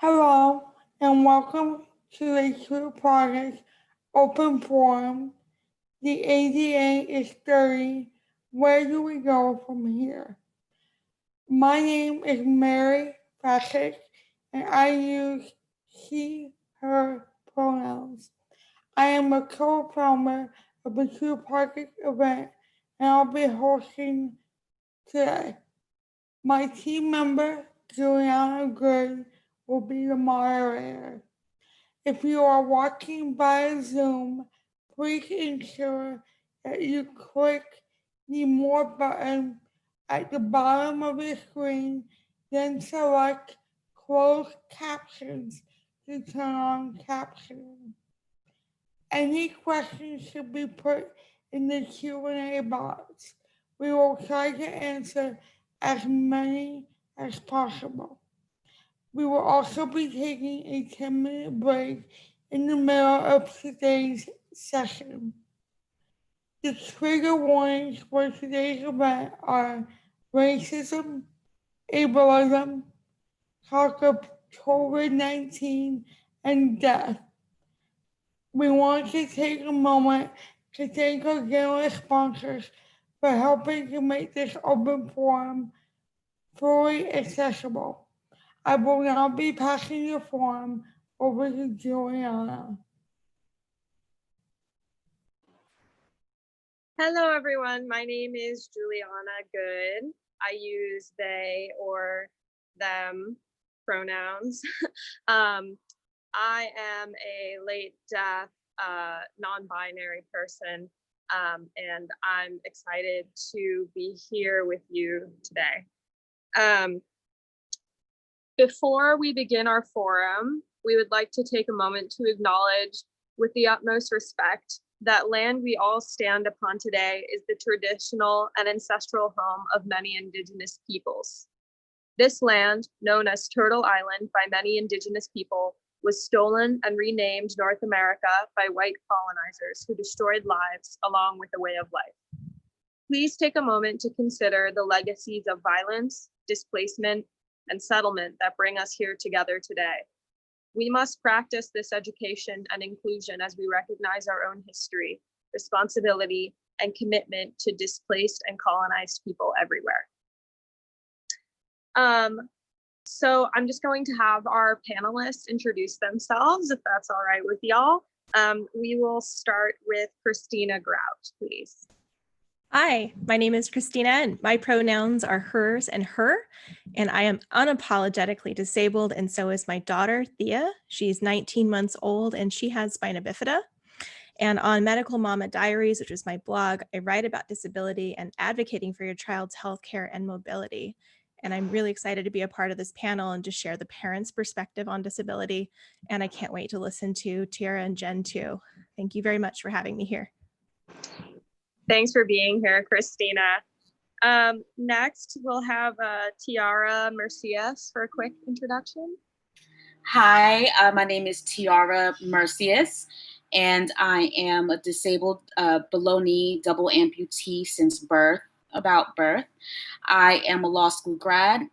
Hello and welcome to the True Progress Open Forum. The ADA is 30. Where do we go from here? My name is Mary Fasek and I use she, her pronouns. I am a co-founder of the True Progress event and I'll be hosting today. My team member, Juliana Good, will be the moderator. If you are watching via Zoom, please ensure that you click the More button at the bottom of your screen, then select Closed Captions to turn on captioning. Any questions should be put in the Q&A box. We will try to answer as many as possible. We will also be taking a 10-minute break in the middle of today's session. The trigger warnings for today's event are racism, ableism, talk of COVID-19, and death. We want to take a moment to thank our generous sponsors for helping to make this open forum fully accessible. I will now be passing the forum over to Juliana. Hello, everyone. My name is Juliana Good. I use they or them pronouns. I am a late death, non-binary person, and I'm excited to be here with you today. Before we begin our forum, we would like to take a moment to acknowledge with the utmost respect that land we all stand upon today is the traditional and ancestral home of many Indigenous peoples. This land, known as Turtle Island by many Indigenous people, was stolen and renamed North America by white colonizers who destroyed lives along with a way of life. Please take a moment to consider the legacies of violence, displacement, and settlement that bring us here together today. We must practice this education and inclusion as we recognize our own history, responsibility, and commitment to displaced and colonized people everywhere. So I'm just going to have our panelists introduce themselves, if that's all right with y'all. We will start with Christina Grout, please. Hi, my name is Christina and my pronouns are hers and her, and I am unapologetically disabled, and so is my daughter, Thea. She's 19 months old and she has spina bifida. And on Medical Mama Diaries, which is my blog, I write about disability and advocating for your child's healthcare and mobility. And I'm really excited to be a part of this panel and to share the parents' perspective on disability. And I can't wait to listen to Tiara and Jen too. Thank you very much for having me here. Thanks for being here, Christina. Next, we'll have Tiara Mercius for a quick introduction. Hi, my name is Tiara Mercius, and I am a disabled below knee double amputee since birth, about birth. I am a law school grad,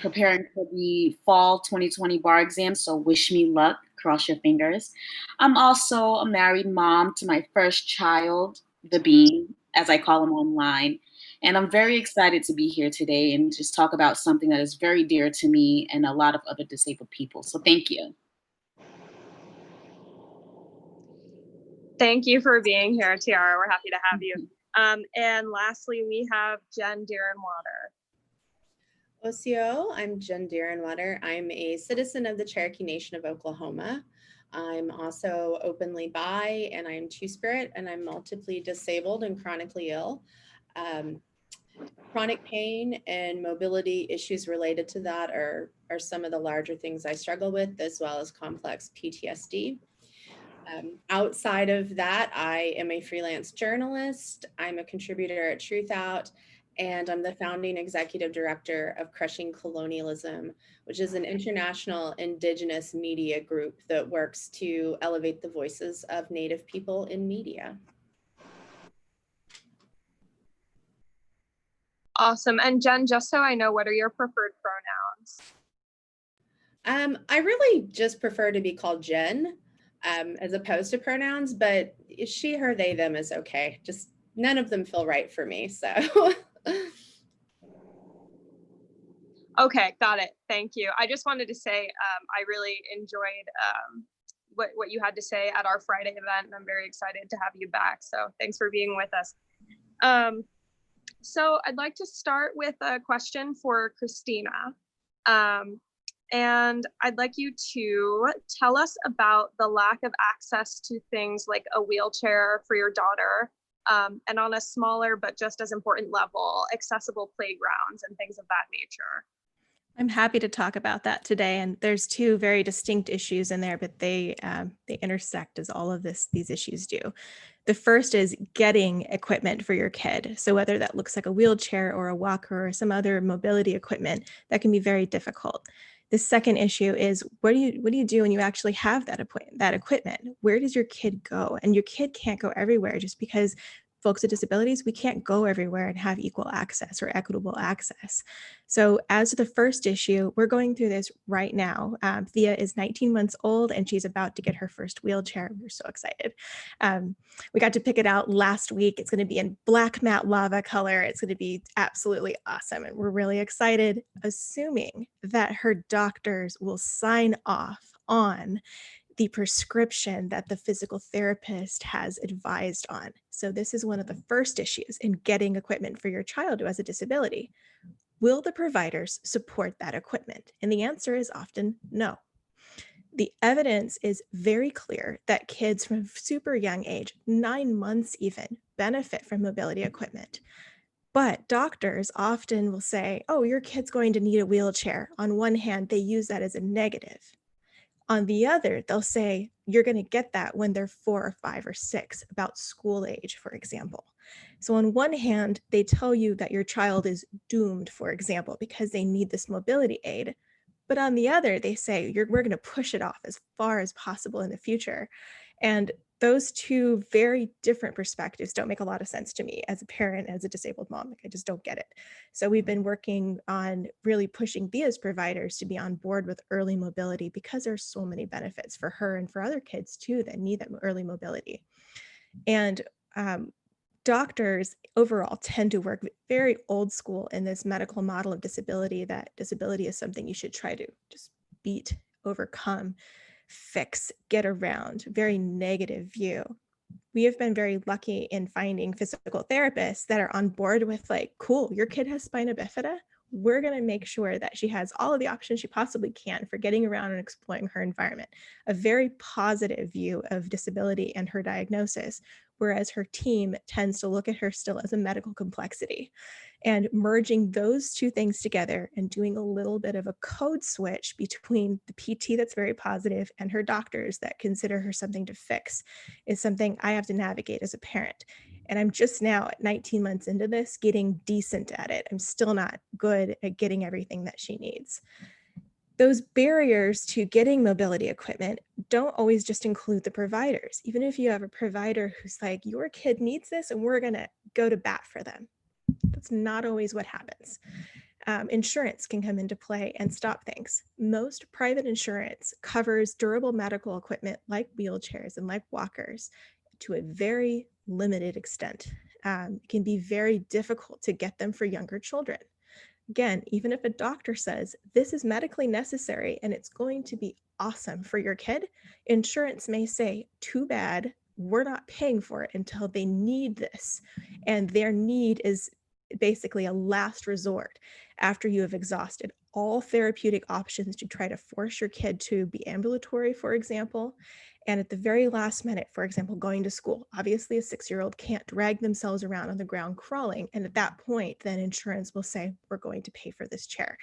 preparing for the fall 2020 bar exam, so wish me luck, cross your fingers. I'm also a married mom to my first child, the Bean, as I call him online. And I'm very excited to be here today and just talk about something that is very dear to me and a lot of other disabled people. So thank you. Thank you for being here, Tiara. We're happy to have you. And lastly, we have Jen Deerenwater. OCO, I'm Jen Deerenwater. I'm a citizen of the Cherokee Nation of Oklahoma. I'm also openly bi and I'm two-spirit and I'm multiply disabled and chronically ill. Chronic pain and mobility issues related to that are some of the larger things I struggle with, as well as complex PTSD. Outside of that, I am a freelance journalist. I'm a contributor at Truthout, and I'm the founding executive director of Crushing Colonialism, which is an international Indigenous media group that works to elevate the voices of Native people in media. Awesome. And Jen, just so I know, what are your preferred pronouns? I really just prefer to be called Jen as opposed to pronouns, but she, her, they, them is okay. Just none of them feel right for me. So Okay, got it. Thank you. I just wanted to say I really enjoyed what you had to say at our Friday event, and I'm very excited to have you back. So thanks for being with us. So I'd like to start with a question for Christina. And I'd like you to tell us about the lack of access to things like a wheelchair for your daughter, and on a smaller but just as important level, accessible playgrounds and things of that nature. I'm happy to talk about that today. And there's two very distinct issues in there, but they intersect as all of these issues do. The first is getting equipment for your kid. So whether that looks like a wheelchair or a walker or some other mobility equipment, that can be very difficult. The second issue is what do you do when you actually have that equipment? Where does your kid go? And your kid can't go everywhere just because folks with disabilities, we can't go everywhere and have equal access or equitable access. So as to the first issue, we're going through this right now. Thea is 19 months old and she's about to get her first wheelchair. We're so excited. We got to pick it out last week. It's going to be in black matte lava color. It's going to be absolutely awesome. And we're really excited, assuming that her doctors will sign off on the prescription that the physical therapist has advised on. So this is one of the first issues in getting equipment for your child who has a disability. Will the providers support that equipment? And the answer is often no. The evidence is very clear that kids from super young age, 9 months even, benefit from mobility equipment. But doctors often will say, oh, your kid's going to need a wheelchair. On one hand, they use that as a negative. On the other, they'll say, you're going to get that when they're 4 or 5 or 6, about school age, for example. So on one hand, they tell you that your child is doomed, for example, because they need this mobility aid. But on the other, they say, we're going to push it off as far as possible in the future. And those two very different perspectives don't make a lot of sense to me as a parent, as a disabled mom. Like, I just don't get it. So we've been working on really pushing Thea's providers to be on board with early mobility because there's so many benefits for her and for other kids too that need that early mobility. And doctors overall tend to work very old school in this medical model of disability, that disability is something you should try to just beat, overcome, fix, get around, very negative view. We have been very lucky in finding physical therapists that are on board with like, cool, your kid has spina bifida. We're going to make sure that she has all of the options she possibly can for getting around and exploring her environment. A very positive view of disability and her diagnosis, whereas her team tends to look at her still as a medical complexity. And merging those two things together and doing a little bit of a code switch between the PT that's very positive and her doctors that consider her something to fix is something I have to navigate as a parent. And I'm just now at 19 months into this getting decent at it. I'm still not good at getting everything that she needs. Those barriers to getting mobility equipment don't always just include the providers. Even if you have a provider who's like, your kid needs this and we're going to go to bat for them. That's not always what happens. Insurance can come into play and stop things. Most private insurance covers durable medical equipment like wheelchairs and like walkers to a very limited extent. It can be very difficult to get them for younger children. Again, even if a doctor says this is medically necessary and it's going to be awesome for your kid, insurance may say, too bad, we're not paying for it until they need this. And their need is basically a last resort after you have exhausted all therapeutic options to try to force your kid to be ambulatory, for example. And at the very last minute, for example, going to school, obviously a 6-year-old can't drag themselves around on the ground crawling. And at that point, then insurance will say, we're going to pay for this chair.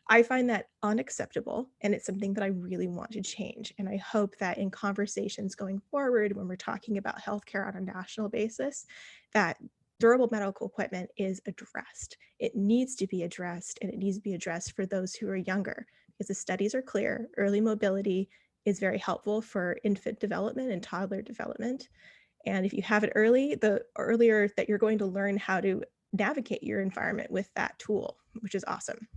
I find that unacceptable, and it's something that I really want to change. And I hope that in conversations going forward, when we're talking about healthcare on a national basis, that durable medical equipment is addressed. It needs to be addressed, and it needs to be addressed for those who are younger, because the studies are clear. Early mobility is very helpful for infant development and toddler development. And if you have it early, the earlier that you're going to learn how to navigate your environment with that tool, which is awesome.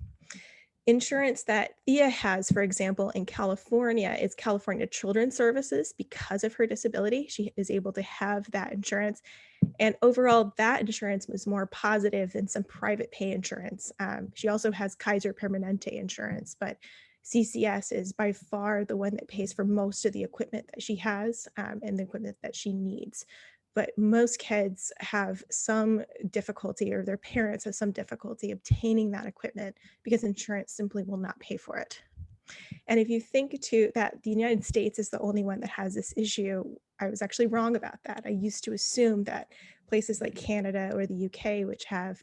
Insurance that Thea has, for example, in California is California Children's Services. Because of her disability, she is able to have that insurance. And overall, that insurance was more positive than some private pay insurance. She also has Kaiser Permanente insurance, but CCS is by far the one that pays for most of the equipment that she has and the equipment that she needs. But most kids have some difficulty, or their parents have some difficulty obtaining that equipment because insurance simply will not pay for it. And if you think too that the United States is the only one that has this issue, I was actually wrong about that. I used to assume that places like Canada or the UK, which have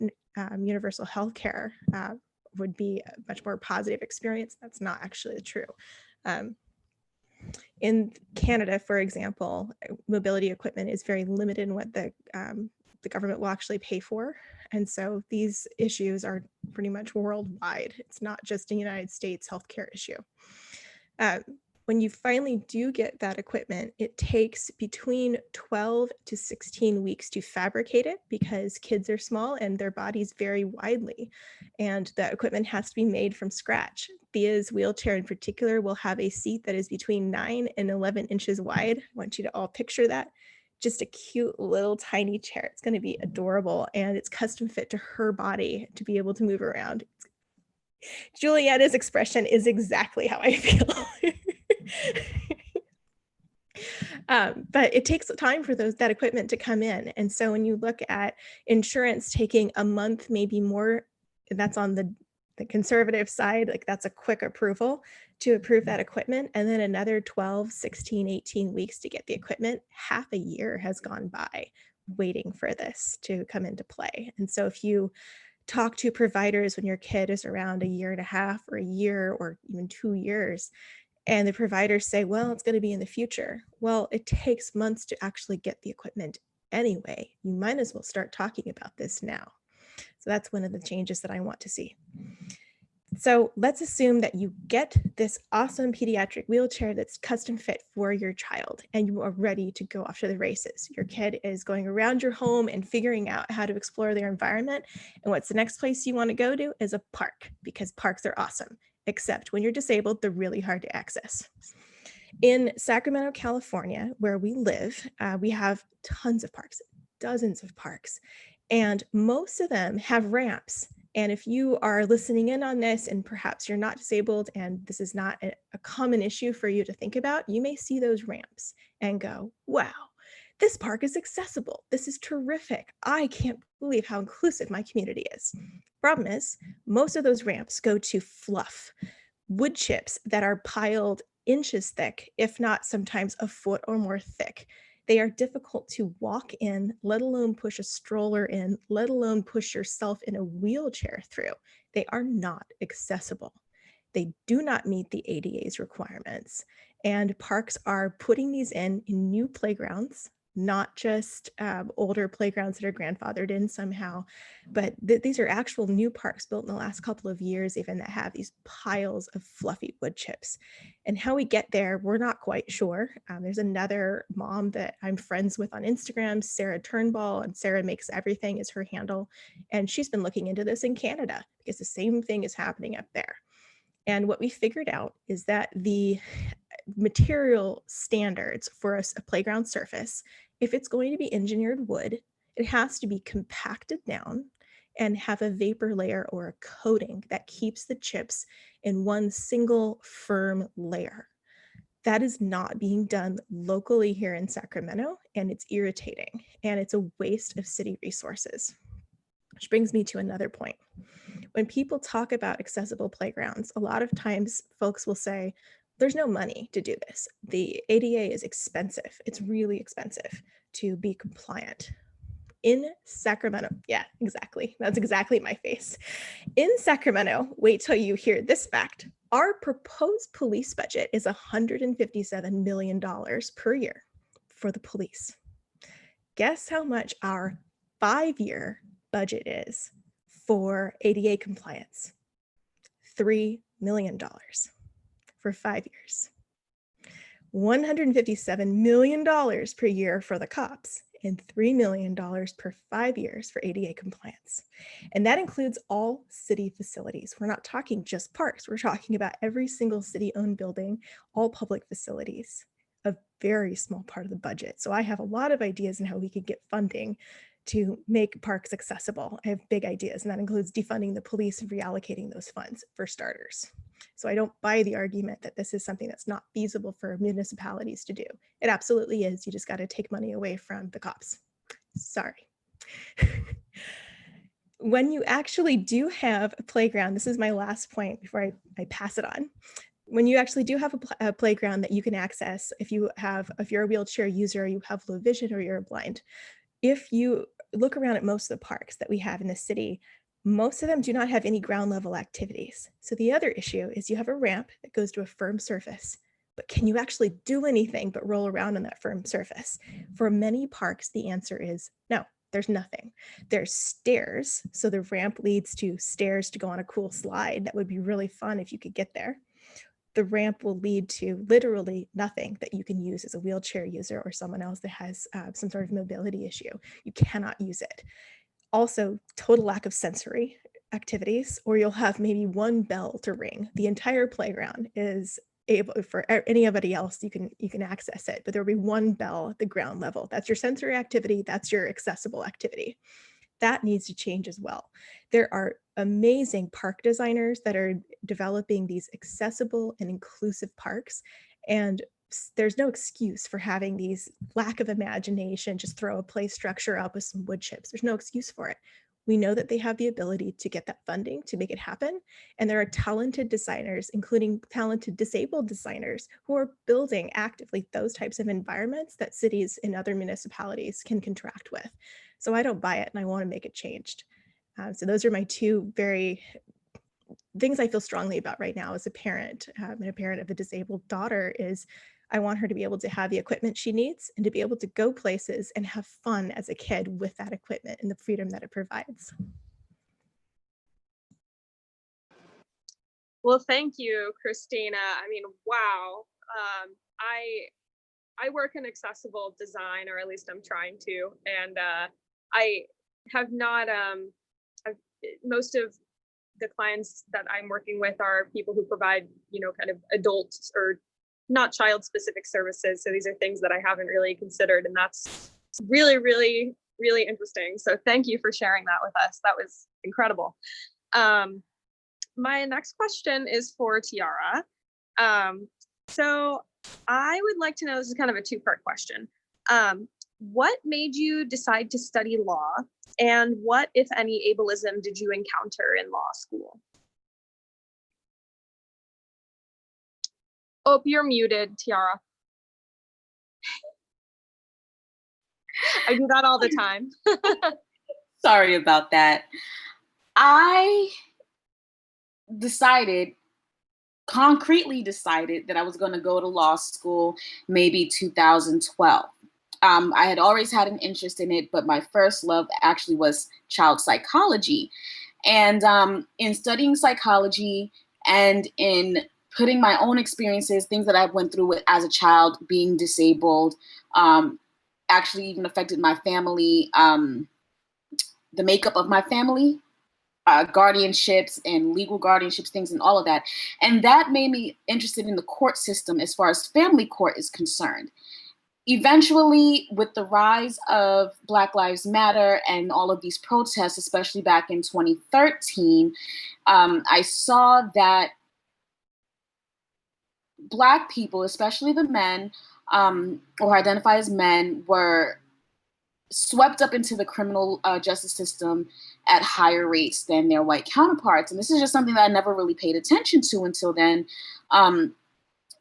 universal health care, would be a much more positive experience. That's not actually true. In Canada, for example, mobility equipment is very limited in what the government will actually pay for. And so these issues are pretty much worldwide. It's not just a United States healthcare issue. When you finally do get that equipment, it takes between 12 to 16 weeks to fabricate it because kids are small and their bodies vary widely. And the equipment has to be made from scratch. Thea's wheelchair in particular will have a seat that is between 9 and 11 inches wide. I want you to all picture that. Just a cute little tiny chair. It's going to be adorable, and it's custom fit to her body to be able to move around. Juliana's expression is exactly how I feel. But it takes time for that equipment to come in. And so when you look at insurance taking a month, maybe more, that's on the conservative side, like that's a quick approval to approve that equipment. And then another 12, 16, 18 weeks to get the equipment. Half a year has gone by waiting for this to come into play. And so if you talk to providers when your kid is around a year and a half or a year or even 2 years, and the providers say, well, it's going to be in the future. Well, it takes months to actually get the equipment anyway. You might as well start talking about this now. So that's one of the changes that I want to see. So let's assume that you get this awesome pediatric wheelchair that's custom fit for your child and you are ready to go off to the races. Your kid is going around your home and figuring out how to explore their environment. And what's the next place you want to go to is a park, because parks are awesome, except when you're disabled, they're really hard to access. In Sacramento, California, where we live, we have tons of parks, dozens of parks, and most of them have ramps. And if you are listening in on this and perhaps you're not disabled and this is not a common issue for you to think about, you may see those ramps and go, wow, this park is accessible. This is terrific. I can't believe how inclusive my community is. Problem is, most of those ramps go to fluff, wood chips that are piled inches thick, if not sometimes a foot or more thick. They are difficult to walk in, let alone push a stroller in, let alone push yourself in a wheelchair through. They are not accessible. They do not meet the ADA's requirements. And parks are putting these in new playgrounds, not just older playgrounds that are grandfathered in somehow, but these are actual new parks built in the last couple of years, even that have these piles of fluffy wood chips. And how we get there, we're not quite sure. There's another mom that I'm friends with on Instagram, Sarah Turnbull, and Sarah Makes Everything is her handle. And she's been looking into this in Canada because the same thing is happening up there. And what we figured out is that the material standards for a playground surface, if it's going to be engineered wood, it has to be compacted down and have a vapor layer or a coating that keeps the chips in one single firm layer. That is not being done locally here in Sacramento, and it's irritating, and it's a waste of city resources. Which brings me to another point. When people talk about accessible playgrounds, a lot of times folks will say, there's no money to do this. The ADA is expensive. It's really expensive to be compliant. In Sacramento, yeah, exactly. That's exactly my face. In Sacramento, wait till you hear this fact. Our proposed police budget is $157 million per year for the police. Guess how much our 5-year budget is for ADA compliance? $3 million for 5 years. $157 million per year for the cops and $3 million per 5 years for ADA compliance. And that includes all city facilities. We're not talking just parks. We're talking about every single city-owned building, all public facilities, a very small part of the budget. So I have a lot of ideas on how we could get funding to make parks accessible. I have big ideas, and that includes defunding the police and reallocating those funds for starters. So I don't buy the argument that this is something that's not feasible for municipalities to do. It absolutely is. You just got to take money away from the cops. Sorry. When you actually do have a playground, this is my last point before I pass it on. When you actually do have a playground that you can access, if you're a wheelchair user, or you have low vision, or you're blind, if you look around at most of the parks that we have in the city, most of them do not have any ground level activities. So the other issue is you have a ramp that goes to a firm surface, but can you actually do anything but roll around on that firm surface? For many parks, the answer is no, there's nothing. There's stairs. So the ramp leads to stairs to go on a cool slide. That would be really fun if you could get there. The ramp will lead to literally nothing that you can use as a wheelchair user or someone else that has some sort of mobility issue. You cannot use it. Also, total lack of sensory activities, or you'll have maybe one bell to ring. The entire playground is able for anybody else, you can access it, but there'll be one bell at the ground level. That's your sensory activity, that's your accessible activity. That needs to change as well. There are amazing park designers that are developing these accessible and inclusive parks, and there's no excuse for having these lack of imagination, just throw a play structure up with some wood chips. There's no excuse for it. We know that they have the ability to get that funding to make it happen. And there are talented designers, including talented disabled designers, who are building actively those types of environments that cities and other municipalities can contract with. So I don't buy it, and I want to make it changed. So those are my two very things I feel strongly about right now as a parent, and a parent of a disabled daughter, is I want her to be able to have the equipment she needs and to be able to go places and have fun as a kid with that equipment and the freedom that it provides. Well, thank you, Christina. I mean, wow. I work in accessible design, or at least I'm trying to, and I have not, most of the clients that I'm working with are people who provide, kind of adult or not child specific services. So these are things that I haven't really considered, and that's really, really, really interesting. So thank you for sharing that with us. That was incredible. My next question is for Tiara. So I would like to know, this is kind of a two-part question. What made you decide to study law, and what, if any, ableism did you encounter in law school? Oh, you're muted, Tiara. I do that all the time. Sorry about that. I concretely decided that I was going to go to law school maybe 2012. I had always had an interest in it, but my first love actually was child psychology. And in studying psychology and in putting my own experiences, things that I went through with, as a child, being disabled, actually even affected my family, the makeup of my family, guardianships and legal guardianships, things and all of that. And that made me interested in the court system as far as family court is concerned. Eventually, with the rise of Black Lives Matter and all of these protests, especially back in 2013, I saw that Black people, especially the men, or identify as men, were swept up into the criminal justice system at higher rates than their white counterparts. And this is just something that I never really paid attention to until then,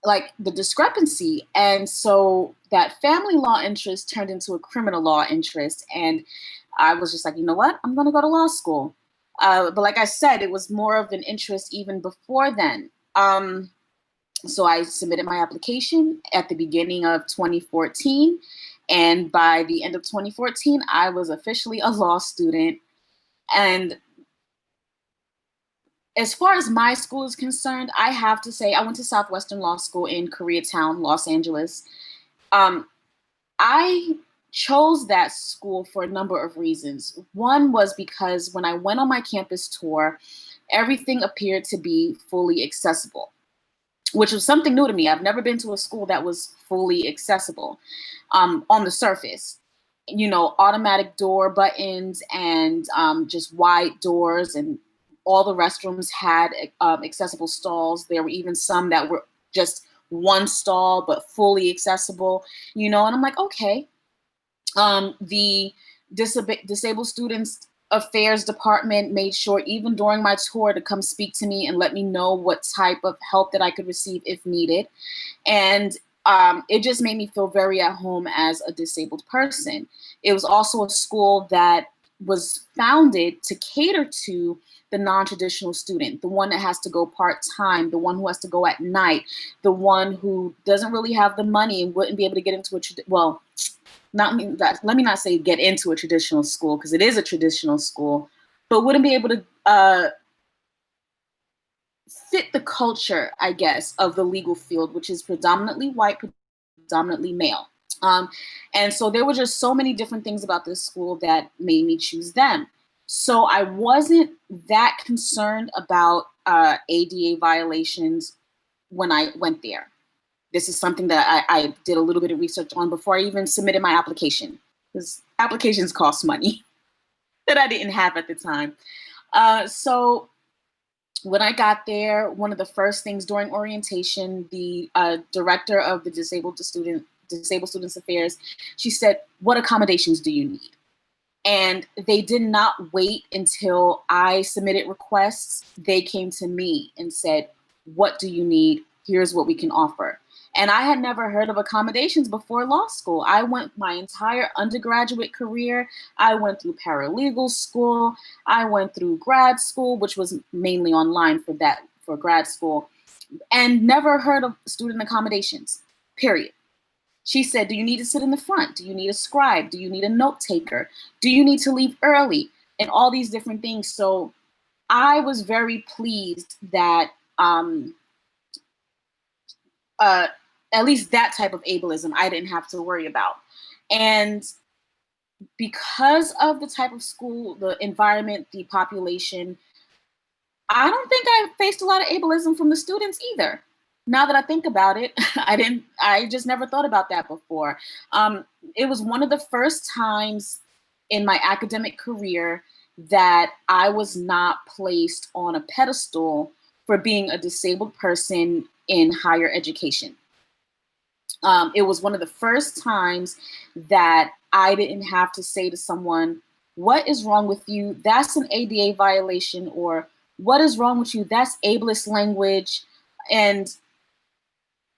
like the discrepancy. And so that family law interest turned into a criminal law interest. And I was just like, you know what, I'm going to go to law school. But like I said, it was more of an interest even before then. So I submitted my application at the beginning of 2014. And by the end of 2014, I was officially a law student. And as far as my school is concerned, I have to say I went to Southwestern Law School in Koreatown, Los Angeles. I chose that school for a number of reasons. One was because when I went on my campus tour, everything appeared to be fully accessible, which was something new to me. I've never been to a school that was fully accessible on the surface. You know, automatic door buttons and just wide doors, and all the restrooms had accessible stalls. There were even some that were just one stall, but fully accessible, you know, and I'm like, okay. The Disabled Students Affairs Department made sure even during my tour to come speak to me and let me know what type of help that I could receive if needed. And it just made me feel very at home as a disabled person. It was also a school that was founded to cater to the non-traditional student, the one that has to go part-time, the one who has to go at night, the one who doesn't really have the money and wouldn't be able to get into let me not say get into a traditional school, because it is a traditional school, but wouldn't be able to fit the culture, I guess, of the legal field, which is predominantly white, predominantly male. And so there were just so many different things about this school that made me choose them. So I wasn't that concerned about ADA violations when I went there. This is something that I did a little bit of research on before I even submitted my application, because applications cost money that I didn't have at the time. So when I got there, one of the first things during orientation, the director of the Disabled Students Affairs, she said, "What accommodations do you need?" And they did not wait until I submitted requests. They came to me and said, "What do you need? Here's what we can offer." And I had never heard of accommodations before law school. I went my entire undergraduate career. I went through paralegal school. I went through grad school, which was mainly online for grad school, and never heard of student accommodations, period. She said, "Do you need to sit in the front? Do you need a scribe? Do you need a note taker? Do you need to leave early?" And all these different things. So I was very pleased that at least that type of ableism I didn't have to worry about. And because of the type of school, the environment, the population, I don't think I faced a lot of ableism from the students either. Now that I think about it, I just never thought about that before. It was one of the first times in my academic career that I was not placed on a pedestal for being a disabled person in higher education. It was one of the first times that I didn't have to say to someone, "What is wrong with you? That's an ADA violation," or "What is wrong with you? That's ableist language." And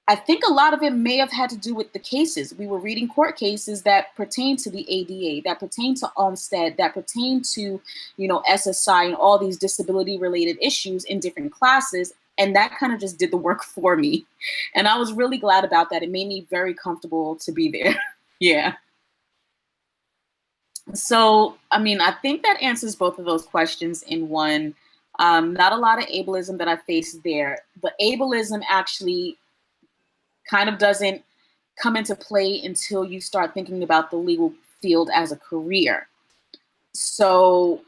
I think a lot of it may have had to do with the cases. We were reading court cases that pertain to the ADA, that pertain to Olmstead, that pertain to, you know, SSI and all these disability related issues in different classes. And that kind of just did the work for me. And I was really glad about that. It made me very comfortable to be there. Yeah. So, I mean, I think that answers both of those questions in one. Not a lot of ableism that I faced there. The ableism actually kind of doesn't come into play until you start thinking about the legal field as a career. So,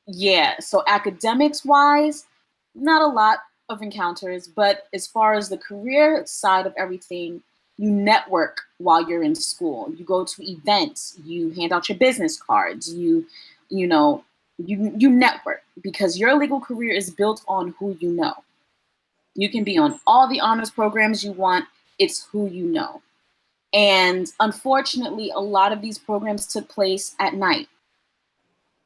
yeah, so academics wise, not a lot of encounters, but as far as the career side of everything, you network while you're in school. You go to events, you hand out your business cards, you network, because your legal career is built on who you know. You can be on all the honors programs you want, it's who you know. And unfortunately, a lot of these programs took place at night.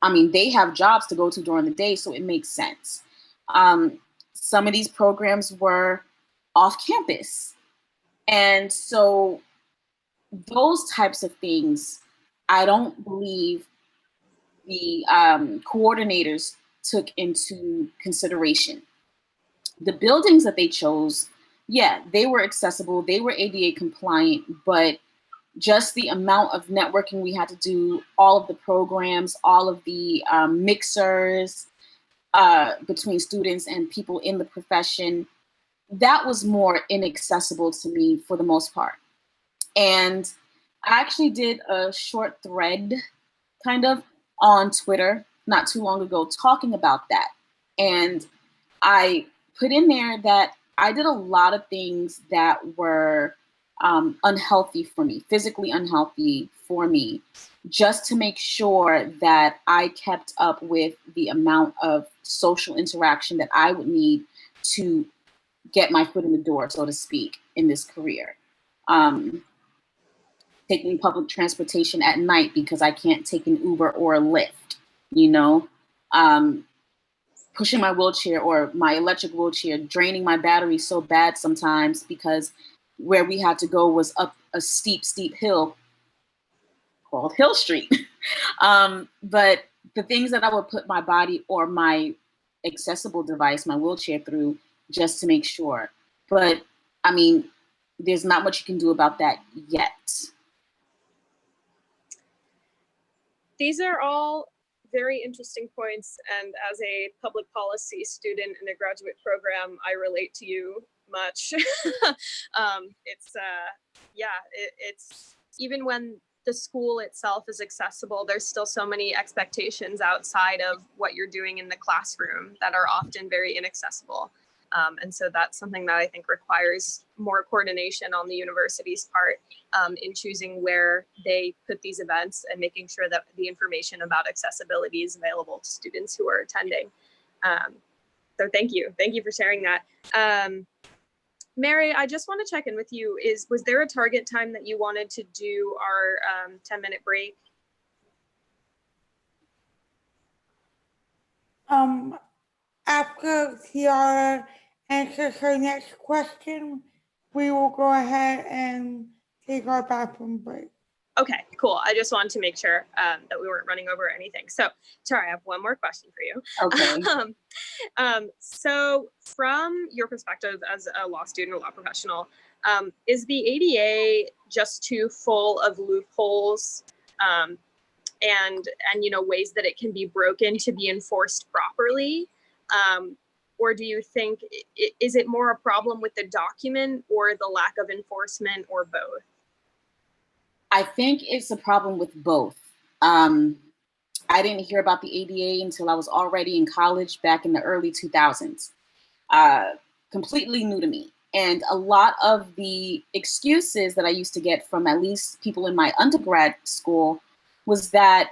I mean, they have jobs to go to during the day, so it makes sense. Some of these programs were off campus. And so those types of things, I don't believe the coordinators took into consideration. The buildings that they chose, yeah, they were accessible, they were ADA compliant, but just the amount of networking we had to do, all of the programs, all of the mixers between students and people in the profession, that was more inaccessible to me for the most part. And I actually did a short thread kind of on Twitter not too long ago talking about that. And I put in there that I did a lot of things that were unhealthy for me, physically unhealthy for me, just to make sure that I kept up with the amount of social interaction that I would need to get my foot in the door, so to speak, in this career. Taking public transportation at night because I can't take an Uber or a Lyft, you know, pushing my wheelchair or my electric wheelchair, draining my battery so bad sometimes because where we had to go was up a steep, steep hill called Hill Street. But the things that I would put my body or my accessible device, my wheelchair through just to make sure. But I mean, there's not much you can do about that yet. These are all very interesting points. And as a public policy student in a graduate program, I relate to you much. It's even when the school itself is accessible, there's still so many expectations outside of what you're doing in the classroom that are often very inaccessible. And so that's something that I think requires more coordination on the university's part in choosing where they put these events and making sure that the information about accessibility is available to students who are attending. So thank you. Thank you for sharing that. Mary, I just want to check in with you. Was there a target time that you wanted to do our 10-minute break? After Tiara answers her next question, we will go ahead and take our bathroom break. Okay, cool. I just wanted to make sure that we weren't running over anything. So, Tara, I have one more question for you. Okay. So from your perspective as a law student or law professional, is the ADA just too full of loopholes and ways that it can be broken to be enforced properly? Or do you think, is it more a problem with the document or the lack of enforcement or both? I think it's a problem with both. I didn't hear about the ADA until I was already in college back in the early 2000s. Completely new to me. And a lot of the excuses that I used to get from at least people in my undergrad school was that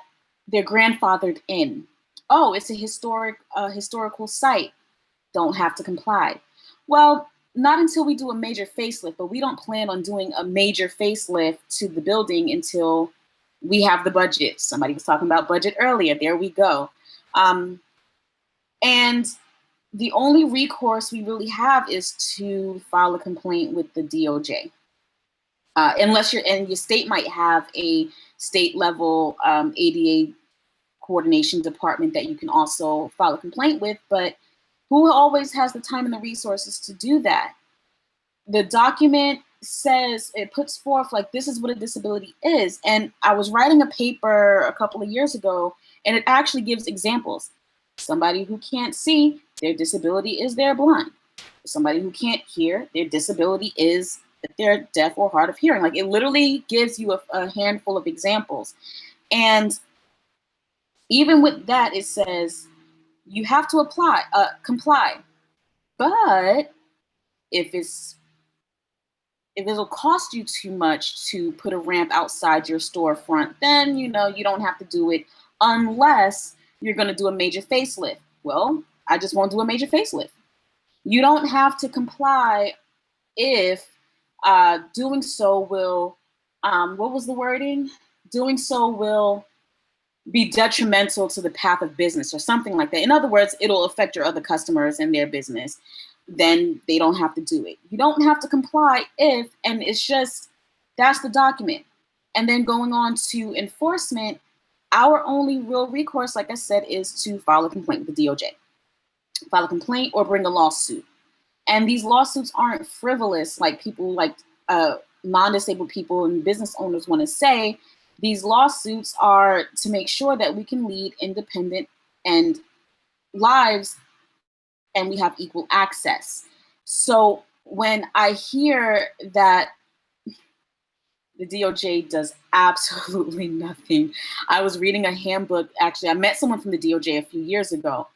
they're grandfathered in. Oh, it's a historical site. Don't have to comply. Well, not until we do a major facelift, but we don't plan on doing a major facelift to the building until we have the budget. Somebody was talking about budget earlier. There we go. And the only recourse we really have is to file a complaint with the DOJ. Unless your state might have a state level ADA coordination department that you can also file a complaint with, but who always has the time and the resources to do that? The document says, it puts forth like, this is what a disability is. And I was writing a paper a couple of years ago, and it actually gives examples. Somebody who can't see, their disability is they're blind. Somebody who can't hear, their disability is that they're deaf or hard of hearing. Like, it literally gives you a handful of examples. And even with that, it says, you have to comply. But if it'll cost you too much to put a ramp outside your storefront, then you don't have to do it unless you're going to do a major facelift. Well, I just won't do a major facelift. You don't have to comply if doing so will, what was the wording? Doing so will be detrimental to the path of business or something like that. In other words, it'll affect your other customers and their business. Then they don't have to do it. You don't have to comply if, and it's just, that's the document. And then going on to enforcement, our only real recourse, like I said, is to file a complaint with the DOJ. File a complaint or bring a lawsuit. And these lawsuits aren't frivolous like people like non-disabled people and business owners want to say. These lawsuits are to make sure that we can lead independent and lives and we have equal access. So when I hear that The DOJ does absolutely nothing. I was reading a handbook. Actually, I met someone from the DOJ a few years ago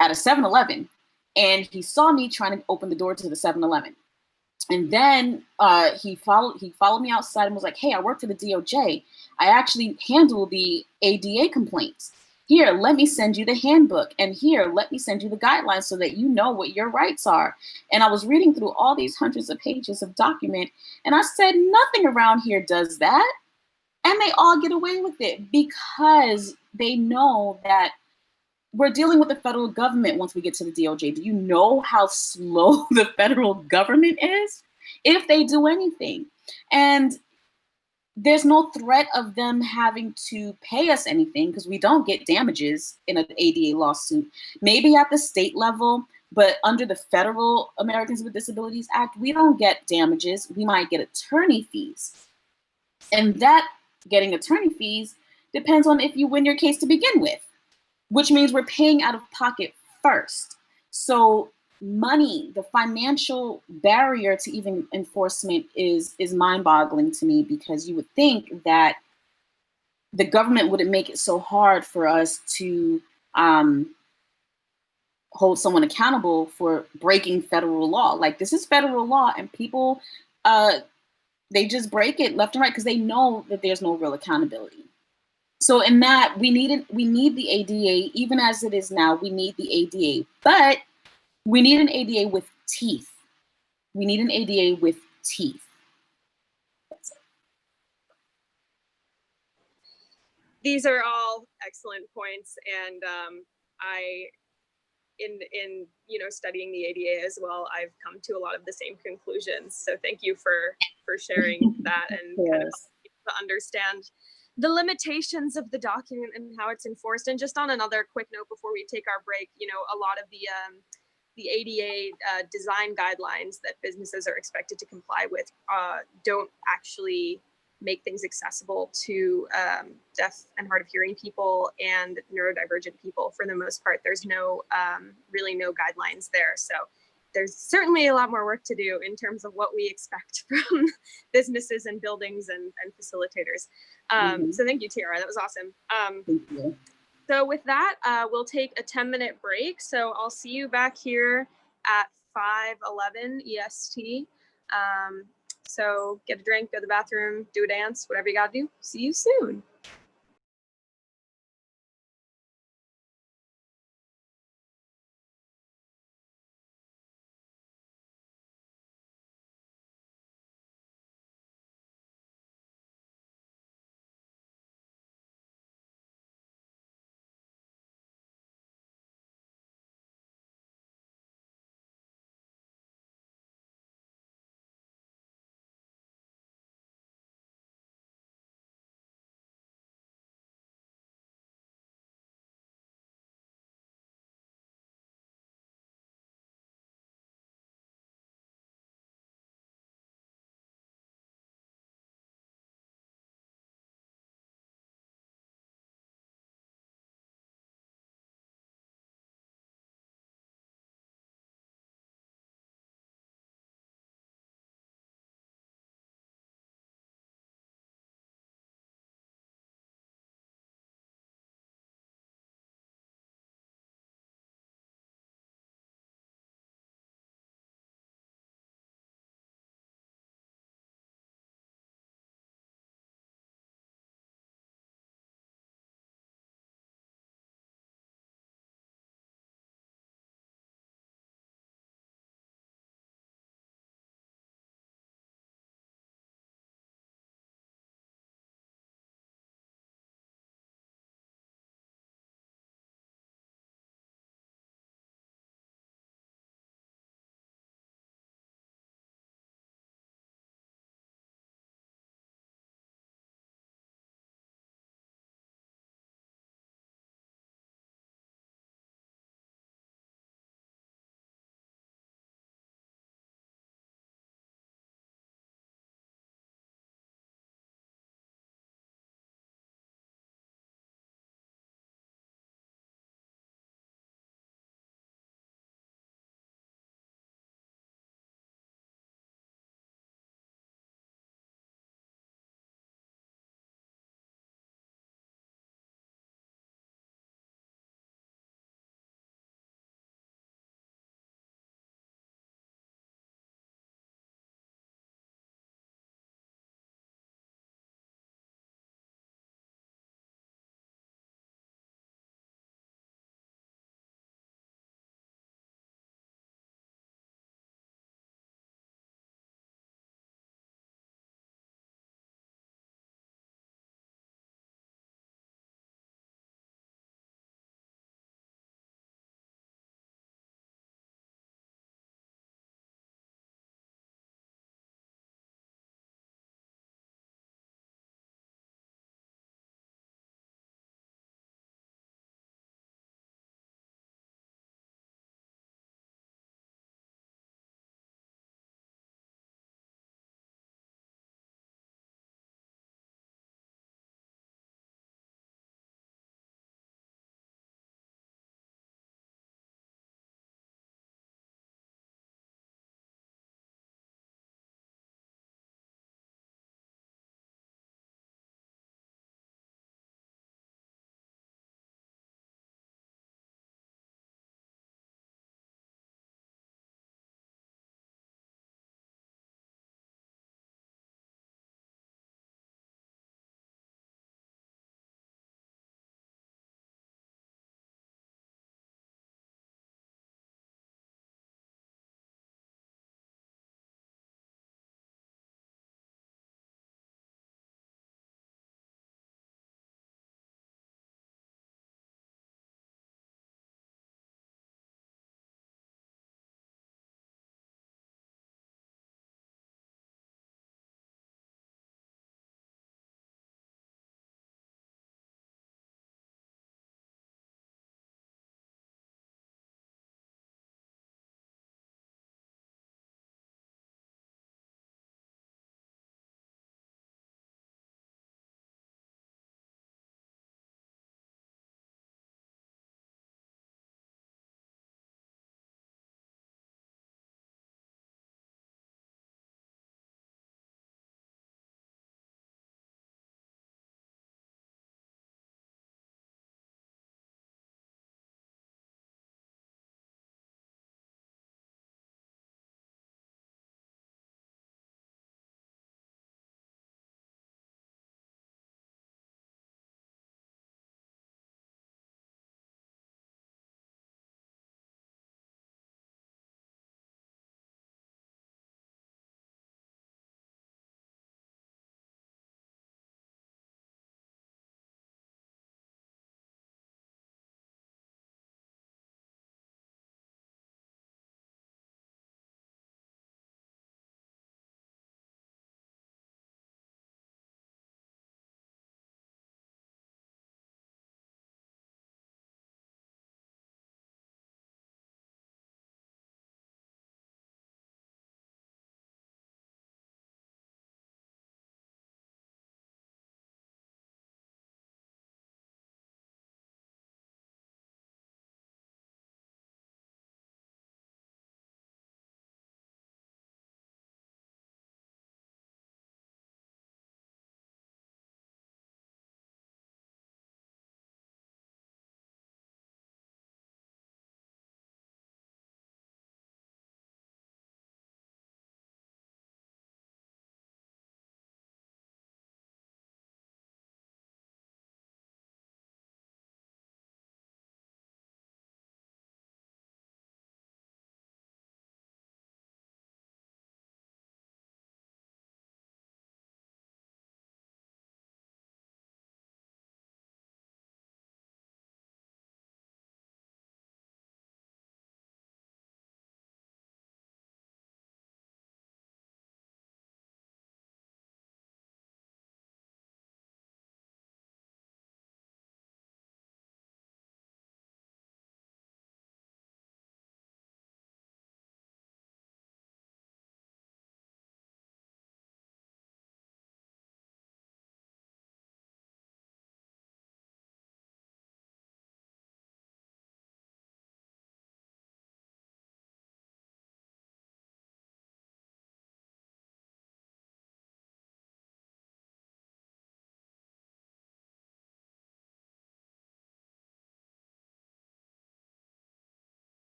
at a 7-Eleven, and he saw me trying to open the door to the 7-Eleven. And then he followed me outside and was like, "Hey, I work for the DOJ. I actually handle the ADA complaints. Here, let me send you the handbook. And here, let me send you the guidelines so that you know what your rights are." And I was reading through all these hundreds of pages of document, and I said, nothing around here does that. And they all get away with it because they know that we're dealing with the federal government once we get to the DOJ. Do you know how slow the federal government is if they do anything? And there's no threat of them having to pay us anything because we don't get damages in an ADA lawsuit. Maybe at the state level, but under the federal Americans with Disabilities Act, we don't get damages. We might get attorney fees. And that getting attorney fees depends on if you win your case to begin with, which means we're paying out of pocket first. So money, the financial barrier to even enforcement is mind-boggling to me, because you would think that the government wouldn't make it so hard for us to hold someone accountable for breaking federal law. Like, this is federal law, and people, they just break it left and right because they know that there's no real accountability. So in that, we need the ADA, even as it is now, we need the ADA, but we need an ADA with teeth. We need an ADA with teeth. That's it. These are all excellent points, and in studying the ADA as well, I've come to a lot of the same conclusions. So thank you for sharing that and kind of to understand the limitations of the document and how it's enforced. And just on another quick note before we take our break, a lot of the ADA design guidelines that businesses are expected to comply with don't actually make things accessible to deaf and hard of hearing people and neurodivergent people. For the most part, there's really no guidelines there. So there's certainly a lot more work to do in terms of what we expect from businesses and buildings and facilitators. So thank you, Tiara. That was awesome. Thank you. So with that, we'll take a 10-minute break. So I'll see you back here at 5:11 EST. So get a drink, go to the bathroom, do a dance, whatever you gotta do. See you soon.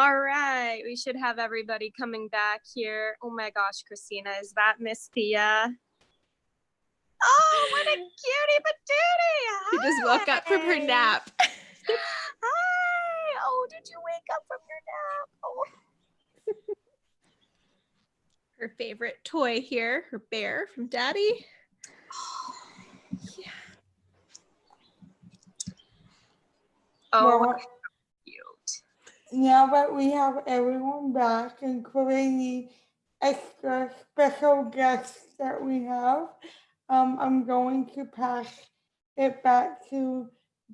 All right, we should have everybody coming back here. Oh my gosh, Christina, is that Miss Thea? Oh, what a cutie patootie! She just woke up from her Hi. nap. Hi! Oh, did you wake up from your nap? Oh. Her favorite toy here, her bear from Daddy. Yeah. Oh, Well, cute. now that we have everyone back, including the extra special guests that we have, I'm going to pass it back to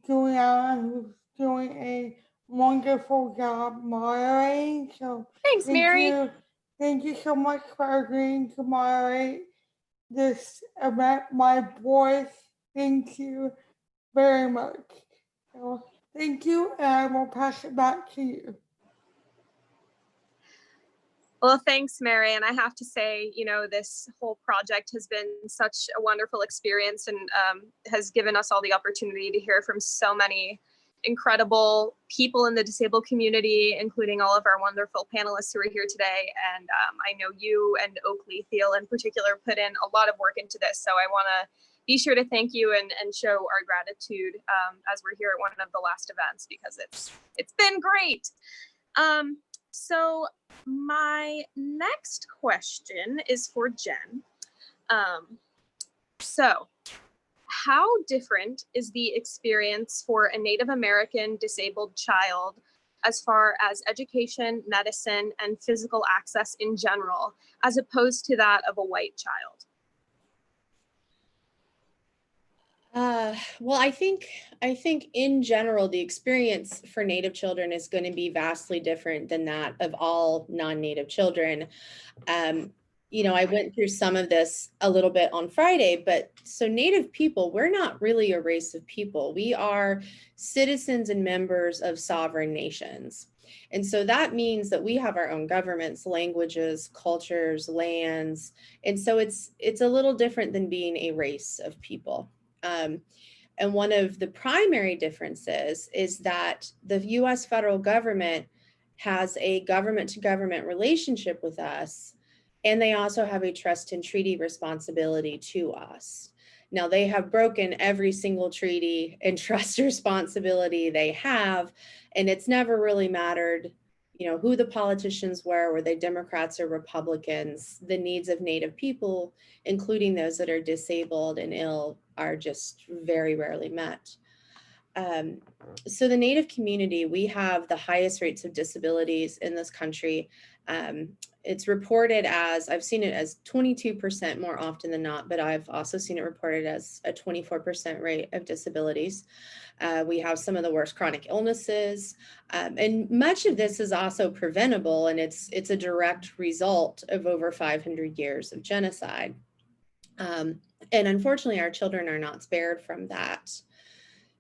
Juliana, who's doing a wonderful job moderating. So Thanks, Mary. thank you so much for agreeing to moderate this event. My boys, thank you very much. So thank you, and I will pass it back to you. Well, thanks, Mary. And I have to say, you know, this whole project has been such a wonderful experience and has given us all the opportunity to hear from so many incredible people in the disabled community, including all of our wonderful panelists who are here today. And I know you and Oakley Thiel in particular put in a lot of work into this. So I want to be sure to thank you and show our gratitude as we're here at one of the last events, because it's been great. So my next question is for Jen. So how different is the experience for a Native American disabled child as far as education, medicine, and physical access in general, as opposed to that of a white child? Well, I think in general, the experience for Native children is going to be vastly different than that of all non-Native children. You know, I went through some of this a little bit on Friday, but so Native people, we're not really a race of people. We are citizens and members of sovereign nations. And so that means that we have our own governments, languages, cultures, lands. And so it's a little different than being a race of people. And one of the primary differences is that the US federal government has a government to government relationship with us, and they also have a trust and treaty responsibility to us. Now, they have broken every single treaty and trust responsibility they have, and it's never really mattered, you know, who the politicians were they Democrats or Republicans. The needs of Native people, including those that are disabled and ill, are just very rarely met. So the Native community, we have the highest rates of disabilities in this country. It's reported as, I've seen it as 22% more often than not, but I've also seen it reported as a 24% rate of disabilities. We have some of the worst chronic illnesses, and much of this is also preventable, and it's a direct result of over 500 years of genocide. And unfortunately, our children are not spared from that.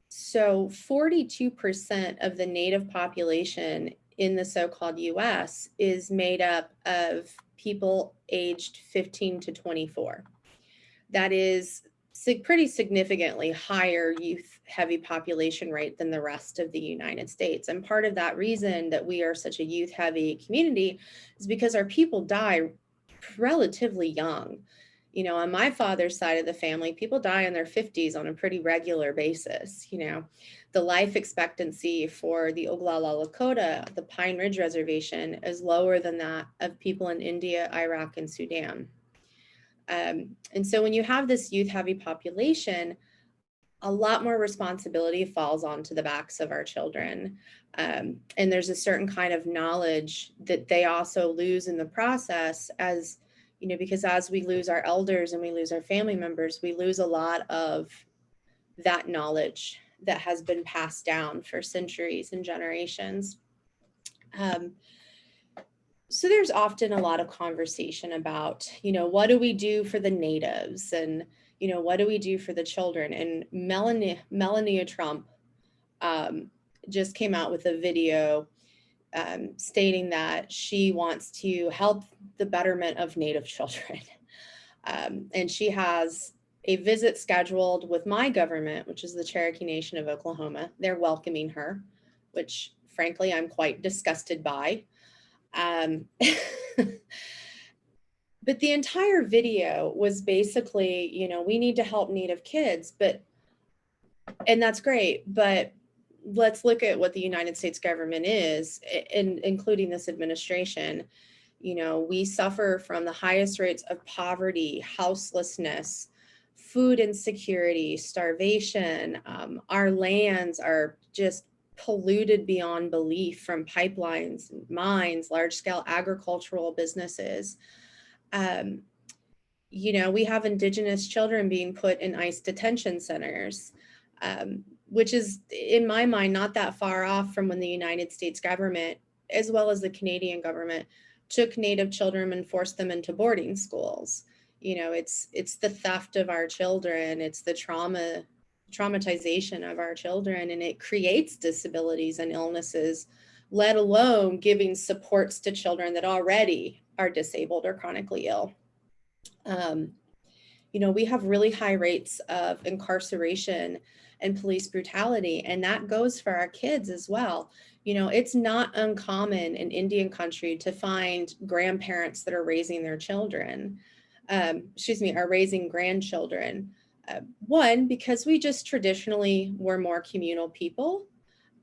So 42% of the Native population in the so-called US is made up of people aged 15 to 24. That is pretty significantly higher youth heavy population rate than the rest of the United States. And part of that reason that we are such a youth heavy community is because our people die relatively young. You know, on my father's side of the family, people die in their 50s on a pretty regular basis. You know, the life expectancy for the Oglala Lakota, the Pine Ridge Reservation, is lower than that of people in India, Iraq, and Sudan. And so when you have this youth heavy population, a lot more responsibility falls onto the backs of our children. And there's a certain kind of knowledge that they also lose in the process, as you know, because as we lose our elders and we lose our family members, we lose a lot of that knowledge that has been passed down for centuries and generations. So there's often a lot of conversation about, you know, what do we do for the natives, and, you know, what do we do for the children? And Melania Trump just came out with a video stating that she wants to help the betterment of Native children. And she has a visit scheduled with my government, which is the Cherokee Nation of Oklahoma. They're welcoming her, which frankly, I'm quite disgusted by. But the entire video was basically, you know, we need to help Native kids, and that's great, but let's look at what the United States government is, including this administration. You know, we suffer from the highest rates of poverty, houselessness, food insecurity, starvation. Our lands are just polluted beyond belief from pipelines, mines, large-scale agricultural businesses. You know, we have Indigenous children being put in ICE detention centers, which is, in my mind, not that far off from when the United States government, as well as the Canadian government, took Native children and forced them into boarding schools. You know, it's the theft of our children, it's the traumatization of our children, and it creates disabilities and illnesses, let alone giving supports to children that already are disabled or chronically ill. You know, we have really high rates of incarceration and police brutality, and that goes for our kids as well. You know, it's not uncommon in Indian country to find grandparents that are raising their children, are raising grandchildren. One, because we just traditionally were more communal people,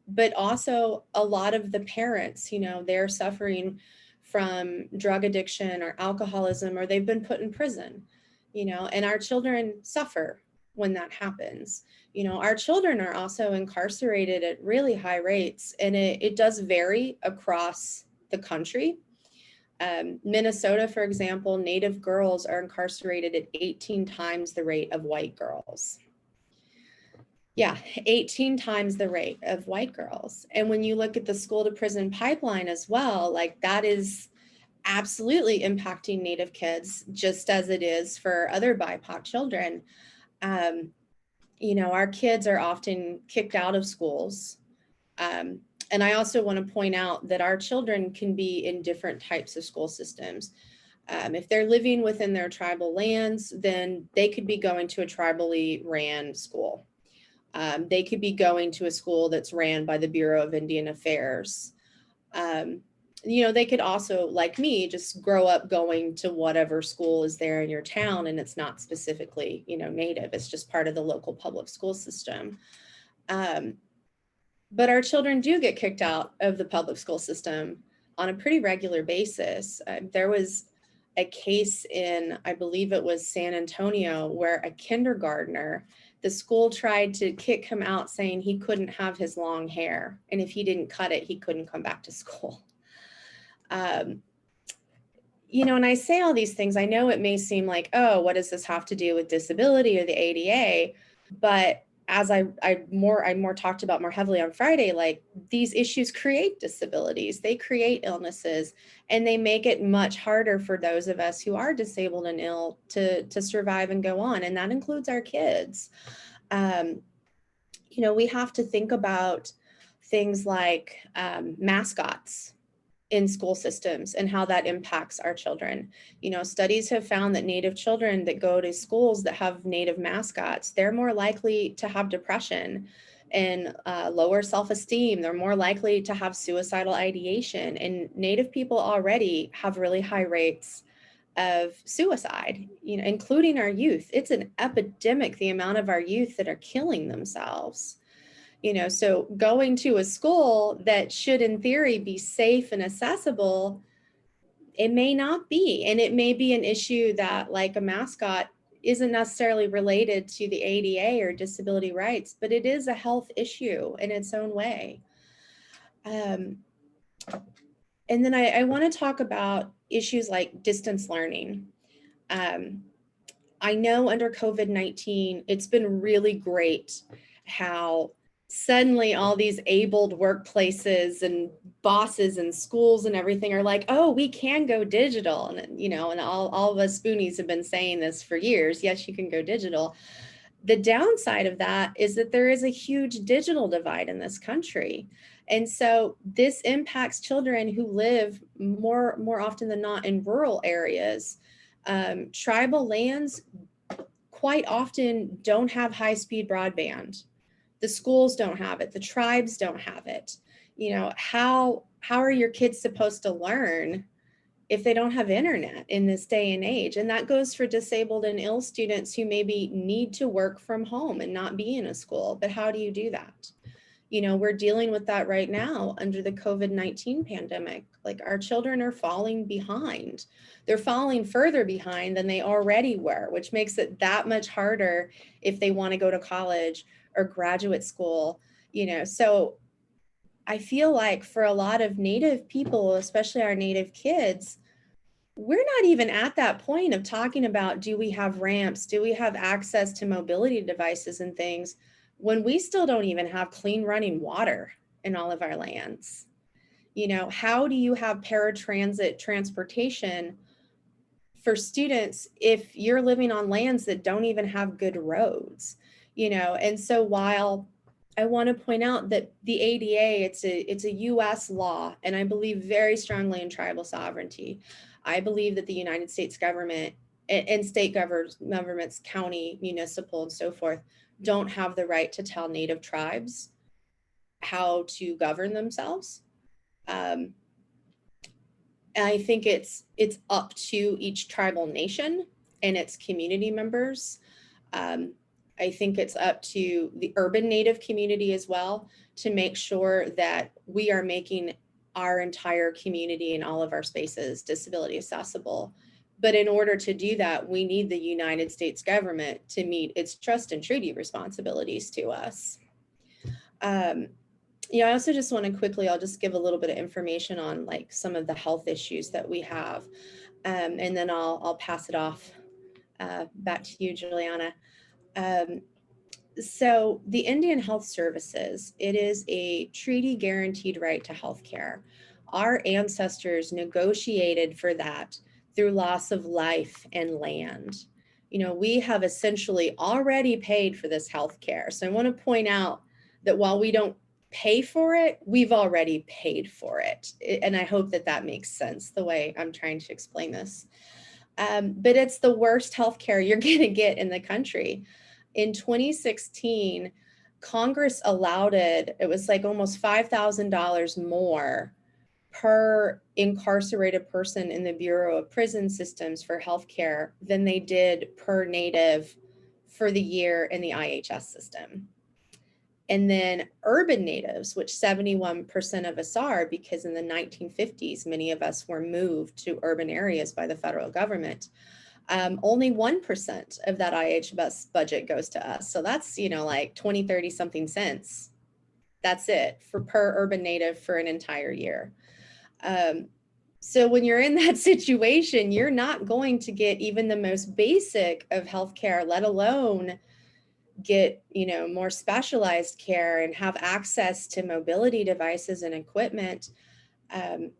but also a lot of the parents, you know, they're suffering from drug addiction or alcoholism, or they've been put in prison, you know, and our children suffer when that happens. You know, our children are also incarcerated at really high rates, and it does vary across the country. Minnesota, for example, Native girls are incarcerated at 18 times the rate of white girls. Yeah, 18 times the rate of white girls. And when you look at the school to prison pipeline as well, like that is absolutely impacting Native kids, just as it is for other BIPOC children. You know, our kids are often kicked out of schools. And I also want to point out that our children can be in different types of school systems. If they're living within their tribal lands, then they could be going to a tribally ran school. They could be going to a school that's ran by the Bureau of Indian Affairs. You know, they could also, like me, just grow up going to whatever school is there in your town, and it's not specifically, you know, Native, it's just part of the local public school system. But our children do get kicked out of the public school system on a pretty regular basis. There was a case in, I believe it was San Antonio, where a kindergartner, the school tried to kick him out saying he couldn't have his long hair, and if he didn't cut it, he couldn't come back to school. You know, and I say all these things, I know it may seem like, oh, what does this have to do with disability or the ADA? But as I more talked about more heavily on Friday, like these issues create disabilities, they create illnesses, and they make it much harder for those of us who are disabled and ill to survive and go on. And that includes our kids. You know, we have to think about things like mascots in school systems and how that impacts our children. You know, studies have found that Native children that go to schools that have Native mascots, they're more likely to have depression and lower self-esteem. They're more likely to have suicidal ideation. And Native people already have really high rates of suicide, you know, including our youth. It's an epidemic, the amount of our youth that are killing themselves. You know, so going to a school that should in theory be safe and accessible, it may not be. And it may be an issue that, like a mascot, isn't necessarily related to the ADA or disability rights, but it is a health issue in its own way. And then I want to talk about issues like distance learning. I know under COVID-19, it's been really great how suddenly all these abled workplaces and bosses and schools and everything are like, oh, we can go digital. And, you know, and all of us spoonies have been saying this for years. Yes, you can go digital. The downside of that is that there is a huge digital divide in this country. And so this impacts children who live more often than not in rural areas. Tribal lands quite often don't have high-speed broadband. The schools don't have it. The tribes don't have it. How are your kids supposed to learn if they don't have internet in this day and age? And that goes for disabled and ill students who maybe need to work from home and not be in a school. But how do you do that? We're dealing with that right now under the COVID-19 pandemic. Like, our children are falling behind. They're falling further behind than they already were, which makes it that much harder if they want to go to college or graduate school. So I feel like for a lot of Native people, especially our Native kids, we're not even at that point of talking about, do we have ramps? Do we have access to mobility devices and things, when we still don't even have clean running water in all of our lands? How do you have paratransit transportation for students if you're living on lands that don't even have good roads? And so while I want to point out that the ADA, it's a US law, and I believe very strongly in tribal sovereignty. I believe that the United States government and state governments, county, municipal, and so forth, don't have the right to tell Native tribes how to govern themselves. And I think it's up to each tribal nation and its community members. I think it's up to the urban Native community as well to make sure that we are making our entire community and all of our spaces disability accessible. But in order to do that, we need the United States government to meet its trust and treaty responsibilities to us. I also just want to quickly, I'll just give a little bit of information on like some of the health issues that we have. And then I'll pass it off back to you, Juliana. So the Indian Health Services, it is a treaty guaranteed right to health care. Our ancestors negotiated for that through loss of life and land. We have essentially already paid for this health care. So I want to point out that while we don't pay for it, we've already paid for it. And I hope that that makes sense the way I'm trying to explain this. But it's the worst healthcare you're going to get in the country. In 2016, Congress allowed it was like almost $5,000 more per incarcerated person in the Bureau of Prison Systems for healthcare than they did per Native for the year in the IHS system. And then urban Natives, which 71% of us are, because in the 1950s, many of us were moved to urban areas by the federal government. Only 1% of that IHS budget goes to us. So that's, like 20, 30 something cents. That's it for per urban Native for an entire year. So when you're in that situation, you're not going to get even the most basic of healthcare, let alone get, more specialized care and have access to mobility devices and equipment. And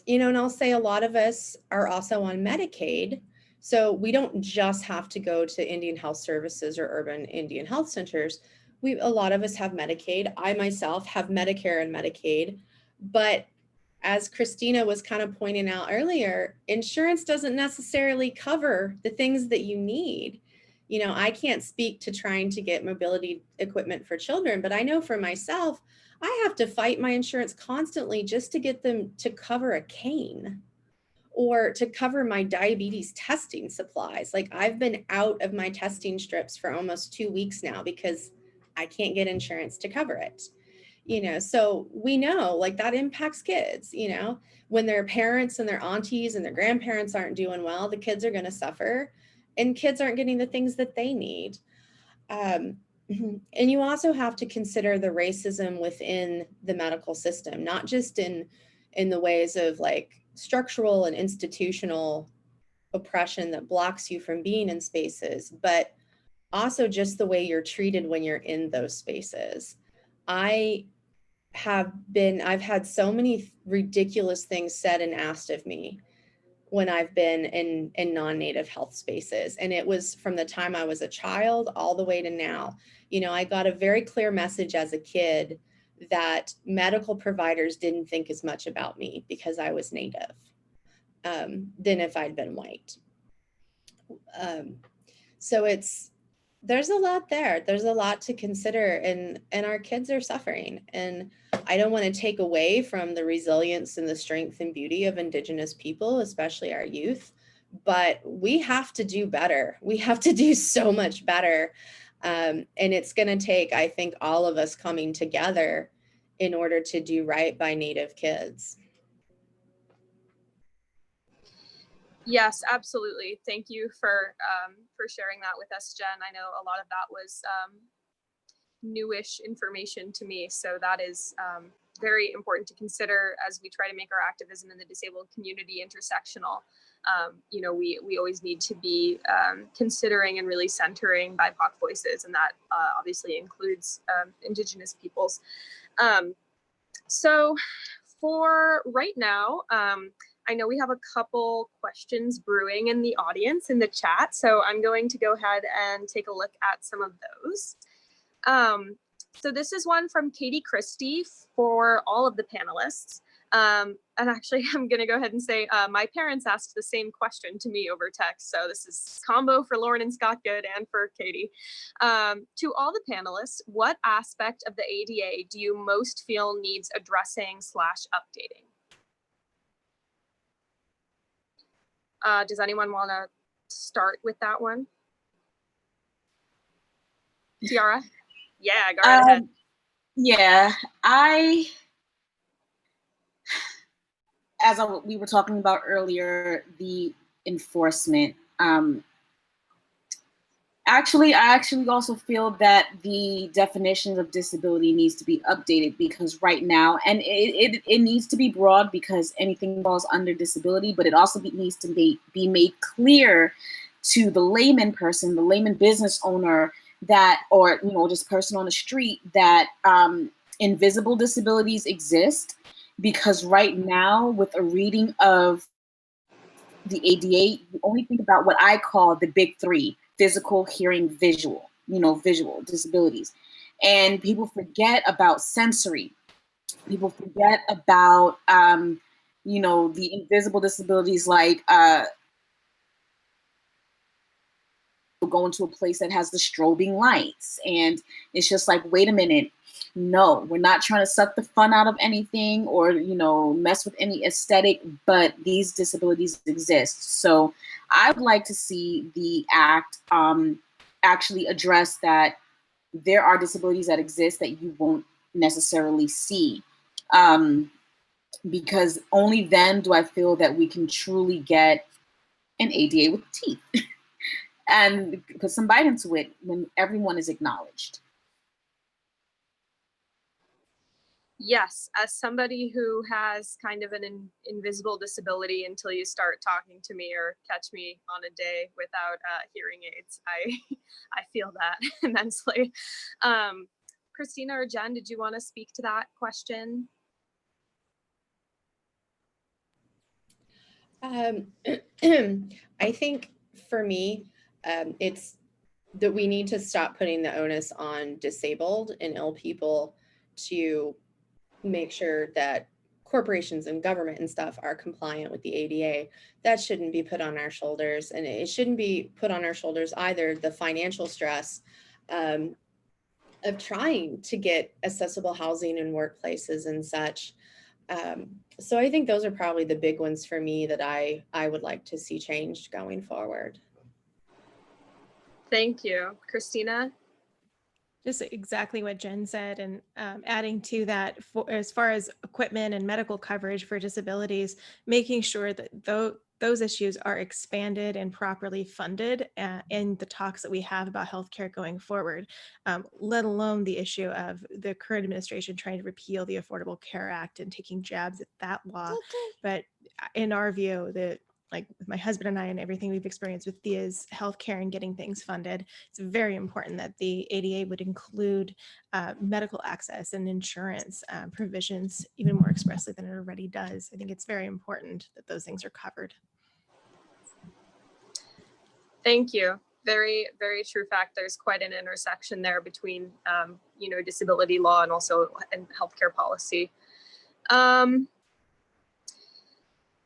I'll say a lot of us are also on Medicaid. So we don't just have to go to Indian Health Services or urban Indian health centers. A lot of us have Medicaid. I myself have Medicare and Medicaid, but as Christina was kind of pointing out earlier, insurance doesn't necessarily cover the things that you need. I can't speak to trying to get mobility equipment for children, but I know for myself, I have to fight my insurance constantly just to get them to cover a cane or to cover my diabetes testing supplies. Like, I've been out of my testing strips for almost 2 weeks now because I can't get insurance to cover it. So we know like that impacts kids, when their parents and their aunties and their grandparents aren't doing well, the kids are going to suffer and kids aren't getting the things that they need. And you also have to consider the racism within the medical system, not just in the ways of like structural and institutional oppression that blocks you from being in spaces, but also just the way you're treated when you're in those spaces. I've had so many ridiculous things said and asked of me when I've been in non-Native health spaces. And it was from the time I was a child all the way to now. I got a very clear message as a kid that medical providers didn't think as much about me because I was Native than if I'd been white. So it's there's a lot there. There's a lot to consider, and our kids are suffering. And I don't want to take away from the resilience and the strength and beauty of Indigenous people, especially our youth, but we have to do better. We have to do so much better. And it's going to take, I think, all of us coming together in order to do right by Native kids. Yes, absolutely. Thank you for sharing that with us, Jen. I know a lot of that was newish information to me, so that is very important to consider as we try to make our activism in the disabled community intersectional. You know, we always need to be considering and really centering BIPOC voices, and that obviously includes Indigenous peoples. So for right now, I know we have a couple questions brewing in the audience in the chat, so I'm going to go ahead and take a look at some of those. So this is one from Katie Christie for all of the panelists. And actually, I'm going to go ahead and say my parents asked the same question to me over text. So this is combo for Lauren and Scott Good and for Katie. To all the panelists, what aspect of the ADA do you most feel needs addressing / updating? Does anyone want to start with that one? Tiara? Yeah, go right ahead. Yeah, we were talking about earlier, the enforcement. I actually also feel that the definitions of disability needs to be updated, because right now, and it needs to be broad because anything falls under disability, but it also needs to be made clear to the layman person, the layman business owner, that, or, you know, just person on the street, that invisible disabilities exist. Because right now, with a reading of the ADA, you only think about what I call the big three: physical, hearing, visual, visual disabilities. And people forget about sensory. People forget about, the invisible disabilities, like going to a place that has the strobing lights. And it's just like, wait a minute. No, we're not trying to suck the fun out of anything or, mess with any aesthetic, but these disabilities exist. So I would like to see the act actually address that there are disabilities that exist that you won't necessarily see. Because only then do I feel that we can truly get an ADA with teeth and put some bite into it when everyone is acknowledged. Yes, as somebody who has kind of an invisible disability until you start talking to me or catch me on a day without hearing aids, I feel that immensely. Christina or Jen, did you want to speak to that question? I think for me, it's that we need to stop putting the onus on disabled and ill people to make sure that corporations and government and stuff are compliant with the ADA. That shouldn't be put on our shoulders, and it shouldn't be put on our shoulders either, the financial stress of trying to get accessible housing in workplaces and such. So I think those are probably the big ones for me that I would like to see changed going forward. Thank you. Christina? Just exactly what Jen said, and adding to that, as far as equipment and medical coverage for disabilities, making sure that those issues are expanded and properly funded in the talks that we have about healthcare going forward, let alone the issue of the current administration trying to repeal the Affordable Care Act and taking jabs at that law. But in our view, like with my husband and I and everything we've experienced with Thea's healthcare and getting things funded, it's very important that the ADA would include medical access and insurance provisions even more expressly than it already does. I think it's very important that those things are covered. Thank you. Very, very true fact. There's quite an intersection there between, disability law and also healthcare policy.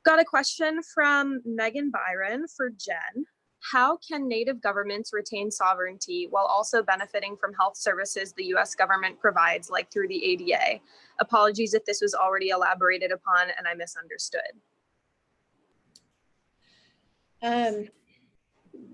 Got a question from Megan Byron for Jen. How can Native governments retain sovereignty while also benefiting from health services the US government provides, like through the ADA? Apologies if this was already elaborated upon and I misunderstood.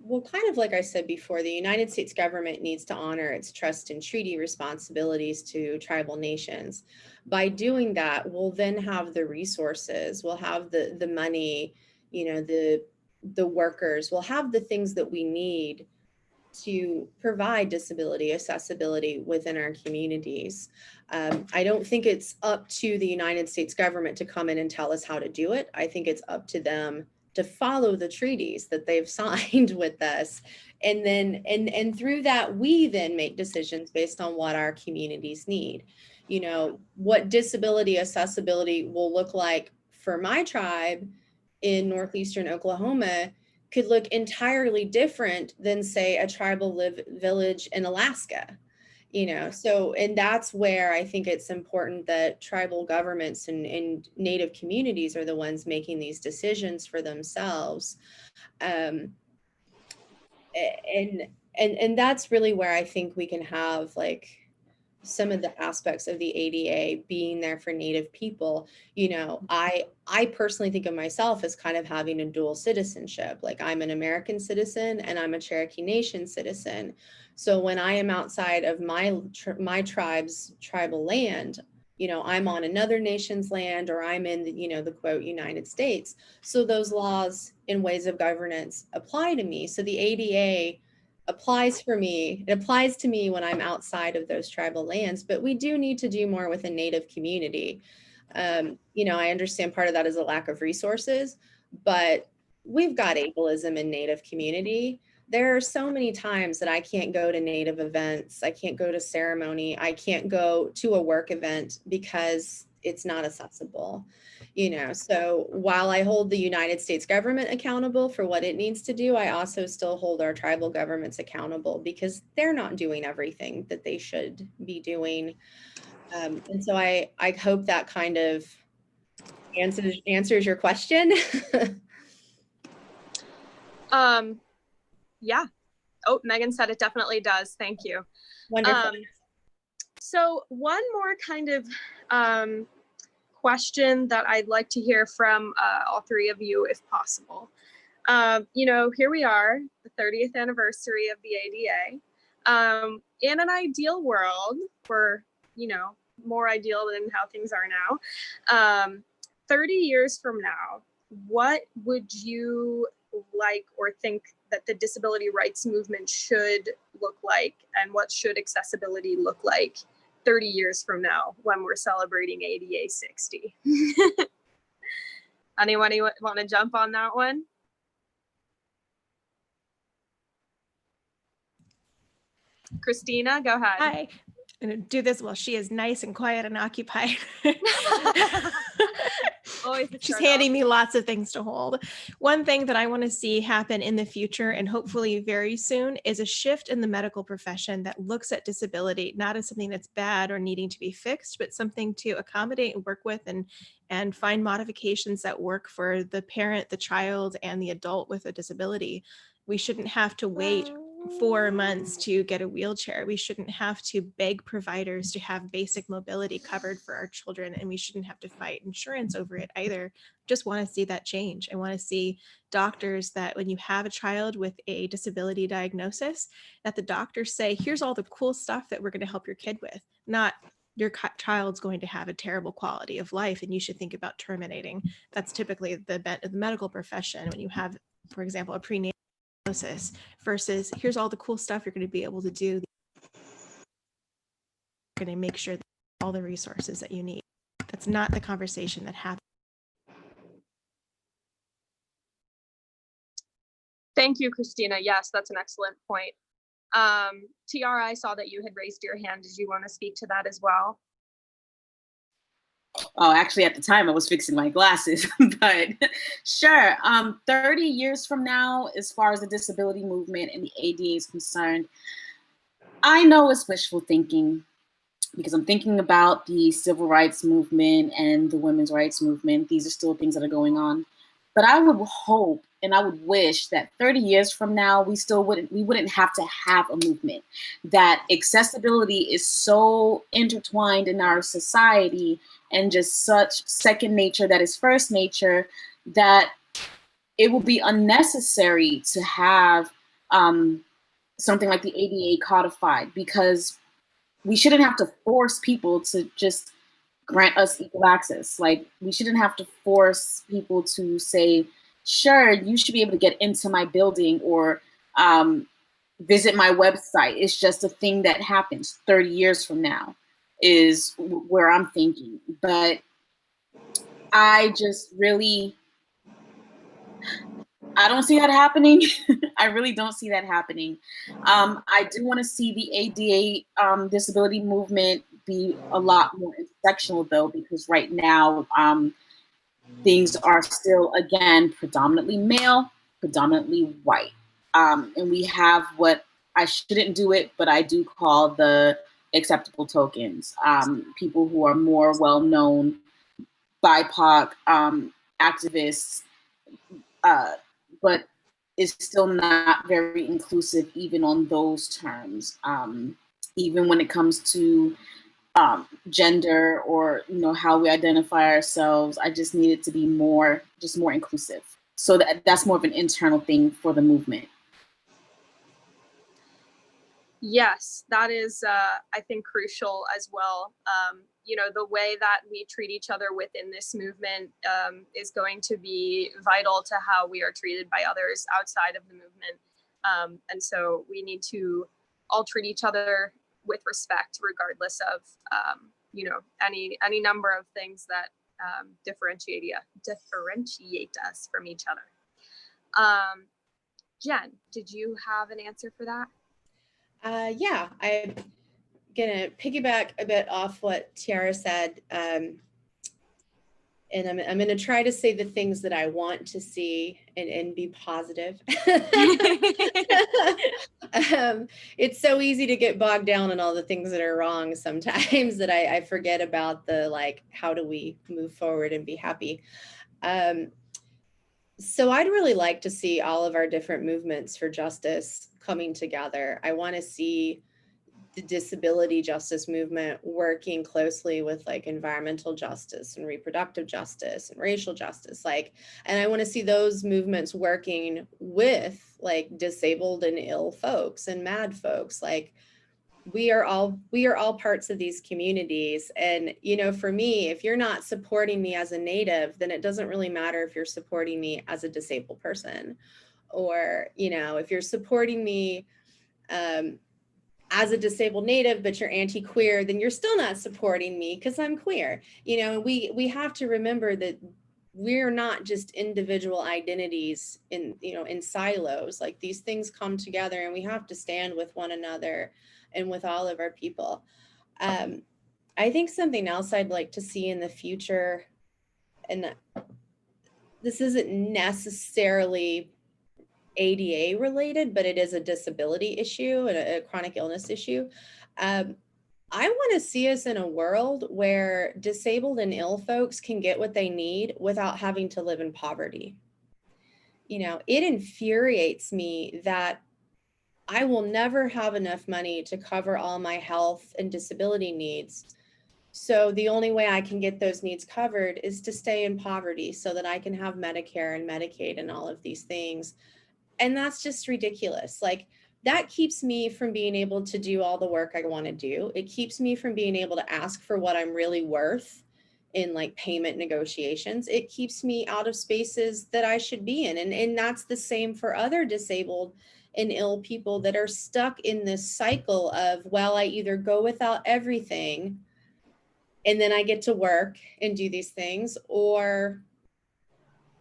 Well, kind of like I said before, the United States government needs to honor its trust and treaty responsibilities to tribal nations. By doing that, we'll then have the resources, we'll have the money, you know, the workers, we'll have the things that we need to provide disability accessibility within our communities. I don't think it's up to the United States government to come in and tell us how to do it. I think it's up to them to follow the treaties that they've signed with us. And then, and through that, we then make decisions based on what our communities need. You know, what disability accessibility will look like for my tribe in Northeastern Oklahoma could look entirely different than, say, a tribal village in Alaska. You know, so, and that's where I think it's important that tribal governments and Native communities are the ones making these decisions for themselves. And that's really where I think we can have like some of the aspects of the ADA being there for Native people. You know, I personally think of myself as kind of having a dual citizenship. Like I'm an American citizen and I'm a Cherokee Nation citizen. So when I am outside of my tribe's tribal land, you know, I'm on another nation's land, or I'm in the, you know, the quote United States. So those laws and ways of governance apply to me. So the ADA applies for me. It applies to me when I'm outside of those tribal lands, but we do need to do more with a Native community. You know, I understand part of that is a lack of resources, but we've got ableism in Native community. There are so many times that I can't go to Native events. I can't go to ceremony. I can't go to a work event because it's not accessible. You know, so while I hold the United States government accountable for what it needs to do, I also still hold our tribal governments accountable because they're not doing everything that they should be doing. And so I hope that kind of answers your question. Yeah. Oh, Megan said it definitely does. Thank you. Wonderful. So one more kind of question that I'd like to hear from all three of you, if possible. You know, here we are, the 30th anniversary of the ADA. In an ideal world, or, you know, more ideal than how things are now, 30 years from now, what would you like or think that the disability rights movement should look like, and what should accessibility look like 30 years from now when we're celebrating ADA 60? Anyone want to jump on that one? Christina, go ahead. Hi. I'm going to do this while she is nice and quiet and occupied. She's handing me lots of things to hold. One thing that I want to see happen in the future, and hopefully very soon, is a shift in the medical profession that looks at disability not as something that's bad or needing to be fixed, but something to accommodate and work with and find modifications that work for the parent, the child, and the adult with a disability. We shouldn't have to wait 4 months to get a wheelchair. We shouldn't have to beg providers to have basic mobility covered for our children, and we shouldn't have to fight insurance over it either. Just want to see that change. I want to see doctors that when you have a child with a disability diagnosis, that the doctors say, here's all the cool stuff that we're going to help your kid with, not your child's going to have a terrible quality of life and you should think about terminating. That's typically the medical profession when you have, for example, a prenatal diagnosis, versus here's all the cool stuff you're going to be able to do. You're going to make sure that all the resources that you need. That's not the conversation that happens. Thank you, Christina. Yes, that's an excellent point. Tiara, I saw that you had raised your hand. Did you want to speak to that as well? Oh, actually, at the time I was fixing my glasses, but sure. 30 years from now, as far as the disability movement and the ADA is concerned, I know it's wishful thinking because I'm thinking about the civil rights movement and the women's rights movement. These are still things that are going on. But I would hope and I would wish that 30 years from now, we wouldn't have to have a movement. That accessibility is so intertwined in our society and just such second nature that is first nature, that it will be unnecessary to have something like the ADA codified, because we shouldn't have to force people to just grant us equal access. Like, we shouldn't have to force people to say, sure, you should be able to get into my building or visit my website. It's just a thing that happens 30 years from now is where I'm thinking. But I just really, I don't see that happening. I really don't see that happening. I do want to see the ADA disability movement be a lot more intersectional, though, because right now things are still, again, predominantly male, predominantly white. And we have what I shouldn't do it, but I do call the acceptable tokens. People who are more well-known, BIPOC activists, but is still not very inclusive even on those terms. Even when it comes to gender or how we identify ourselves, I just need it to be more inclusive. So that's more of an internal thing for the movement. Yes, that is, I think, crucial as well. The way that we treat each other within this movement is going to be vital to how we are treated by others outside of the movement. And so we need to all treat each other with respect, regardless of, any number of things that differentiate us from each other. Jen, did you have an answer for that? Yeah, I'm gonna piggyback a bit off what Tiara said, and I'm gonna try to say the things that I want to see and be positive. It's so easy to get bogged down in all the things that are wrong sometimes that I forget about the, like, how do we move forward and be happy. So I'd really like to see all of our different movements for justice coming together. I want to see the disability justice movement working closely with like environmental justice and reproductive justice and racial justice, and I want to see those movements working with like disabled and ill folks and mad folks. Like, we are all parts of these communities. And, for me, if you're not supporting me as a Native, then it doesn't really matter if you're supporting me as a disabled person, or, if you're supporting me as a disabled Native, but you're anti-queer, then you're still not supporting me because I'm queer. We have to remember that we're not just individual identities in silos. Like, these things come together, and we have to stand with one another and with all of our people. I think something else I'd like to see in the future, and this isn't necessarily ADA related, but it is a disability issue and a chronic illness issue. I want to see us in a world where disabled and ill folks can get what they need without having to live in poverty. It infuriates me that I will never have enough money to cover all my health and disability needs. So the only way I can get those needs covered is to stay in poverty so that I can have Medicare and Medicaid and all of these things. And that's just ridiculous. Like, that keeps me from being able to do all the work I want to do. It keeps me from being able to ask for what I'm really worth in like payment negotiations. It keeps me out of spaces that I should be in. And that's the same for other disabled and ill people that are stuck in this cycle of, well, I either go without everything and then I get to work and do these things, or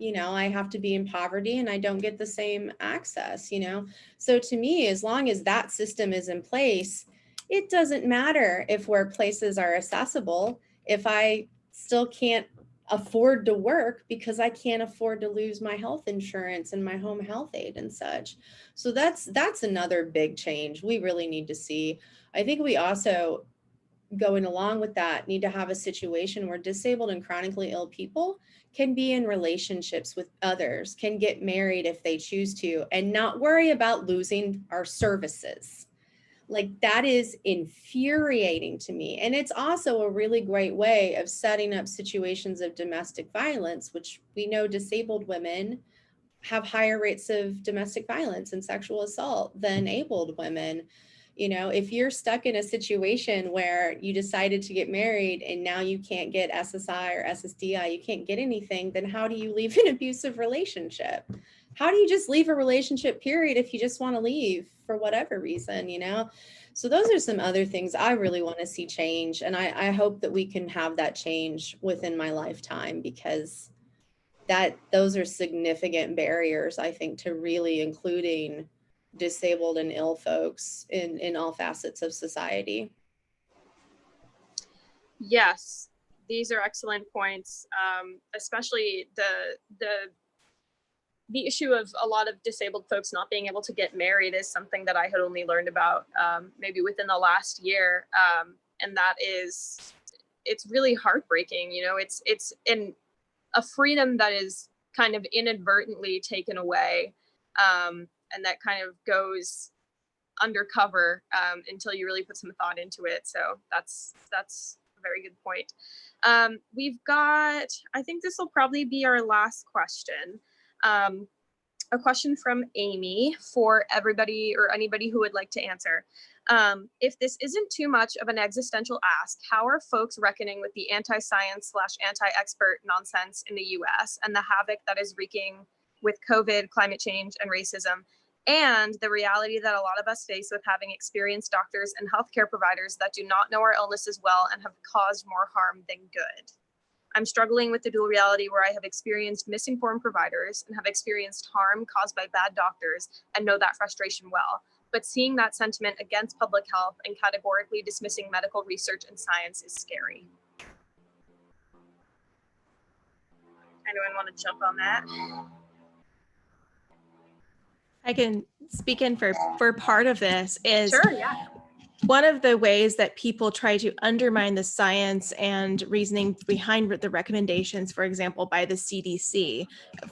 I have to be in poverty and I don't get the same access, So to me, as long as that system is in place, it doesn't matter if where places are accessible, if I still can't afford to work because I can't afford to lose my health insurance and my home health aid and such. So that's another big change we really need to see. I think we also going along with that, need to have a situation where disabled and chronically ill people can be in relationships with others, can get married if they choose to, and not worry about losing our services. Like, that is infuriating to me. And it's also a really great way of setting up situations of domestic violence, which we know disabled women have higher rates of domestic violence and sexual assault than abled women. You know, if you're stuck in a situation where you decided to get married and now you can't get SSI or SSDI, you can't get anything, then how do you leave an abusive relationship? How do you just leave a relationship, period, if you just want to leave for whatever reason, you know? So those are some other things I really want to see change. And I hope that we can have that change within my lifetime, because those are significant barriers, I think, to really including disabled and ill folks in all facets of society. Yes, these are excellent points, especially the issue of a lot of disabled folks not being able to get married is something that I had only learned about maybe within the last year. And that is, it's really heartbreaking. You know, it's a freedom that is kind of inadvertently taken away, and that kind of goes undercover until you really put some thought into it. So that's a very good point. We've got, I think this will probably be our last question. A question from Amy for everybody or anybody who would like to answer. If this isn't too much of an existential ask, how are folks reckoning with the anti-science / anti-expert nonsense in the US and the havoc that is wreaking with COVID, climate change, and racism, and the reality that a lot of us face with having experienced doctors and healthcare providers that do not know our illnesses well and have caused more harm than good? I'm struggling with the dual reality where I have experienced misinformed providers and have experienced harm caused by bad doctors and know that frustration well. But seeing that sentiment against public health and categorically dismissing medical research and science is scary. Anyone want to jump on that? I can speak in for part of this. Is Sure, yeah. one of the ways that people try to undermine the science and reasoning behind the recommendations, for example, by the CDC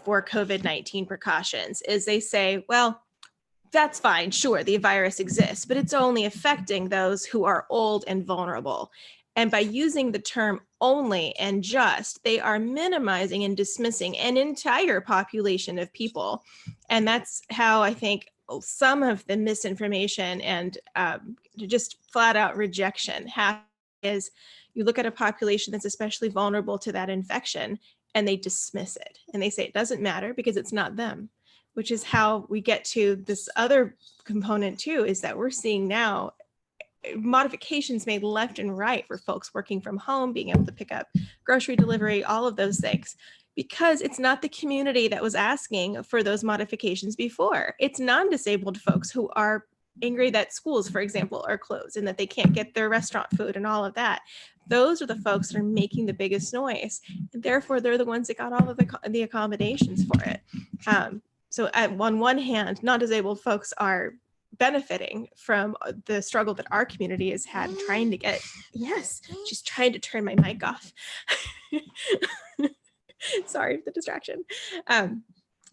for COVID-19 precautions, is they say, well, that's fine, sure, the virus exists, but it's only affecting those who are old and vulnerable. And by using the term only and just, they are minimizing and dismissing an entire population of people. And that's how I think some of the misinformation and just flat out rejection is you look at a population that's especially vulnerable to that infection and they dismiss it. And they say it doesn't matter because it's not them, which is how we get to this other component too, is that we're seeing now modifications made left and right for folks working from home, being able to pick up grocery delivery, all of those things, because it's not the community that was asking for those modifications before. It's non-disabled folks who are angry that schools, for example, are closed and that they can't get their restaurant food and all of that. Those are the folks that are making the biggest noise. And therefore, they're the ones that got all of the accommodations for it. So on one hand, non-disabled folks are benefiting from the struggle that our community has had trying to get, yes, she's trying to turn my mic off. Sorry for the distraction.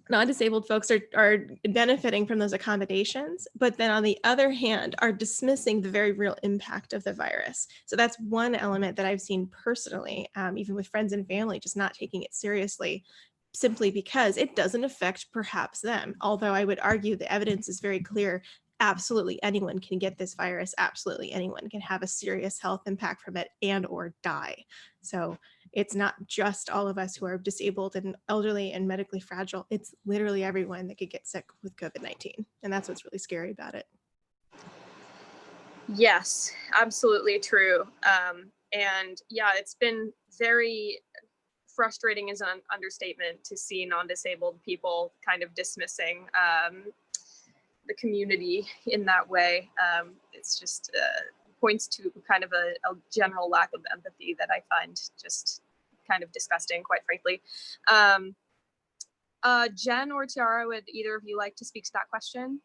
Non-disabled folks are benefiting from those accommodations, but then on the other hand, are dismissing the very real impact of the virus. So that's one element that I've seen personally, even with friends and family, just not taking it seriously, simply because it doesn't affect perhaps them. Although I would argue the evidence is very clear. Absolutely anyone can get this virus. Absolutely anyone can have a serious health impact from it and or die. So it's not just all of us who are disabled and elderly and medically fragile. It's literally everyone that could get sick with COVID-19. And that's what's really scary about it. Yes, absolutely true. And yeah, it's been very frustrating is an understatement to see non-disabled people kind of dismissing the community in that way. It's just points to kind of a general lack of empathy that I find just kind of disgusting, quite frankly. Jen or Tiara, would either of you like to speak to that question?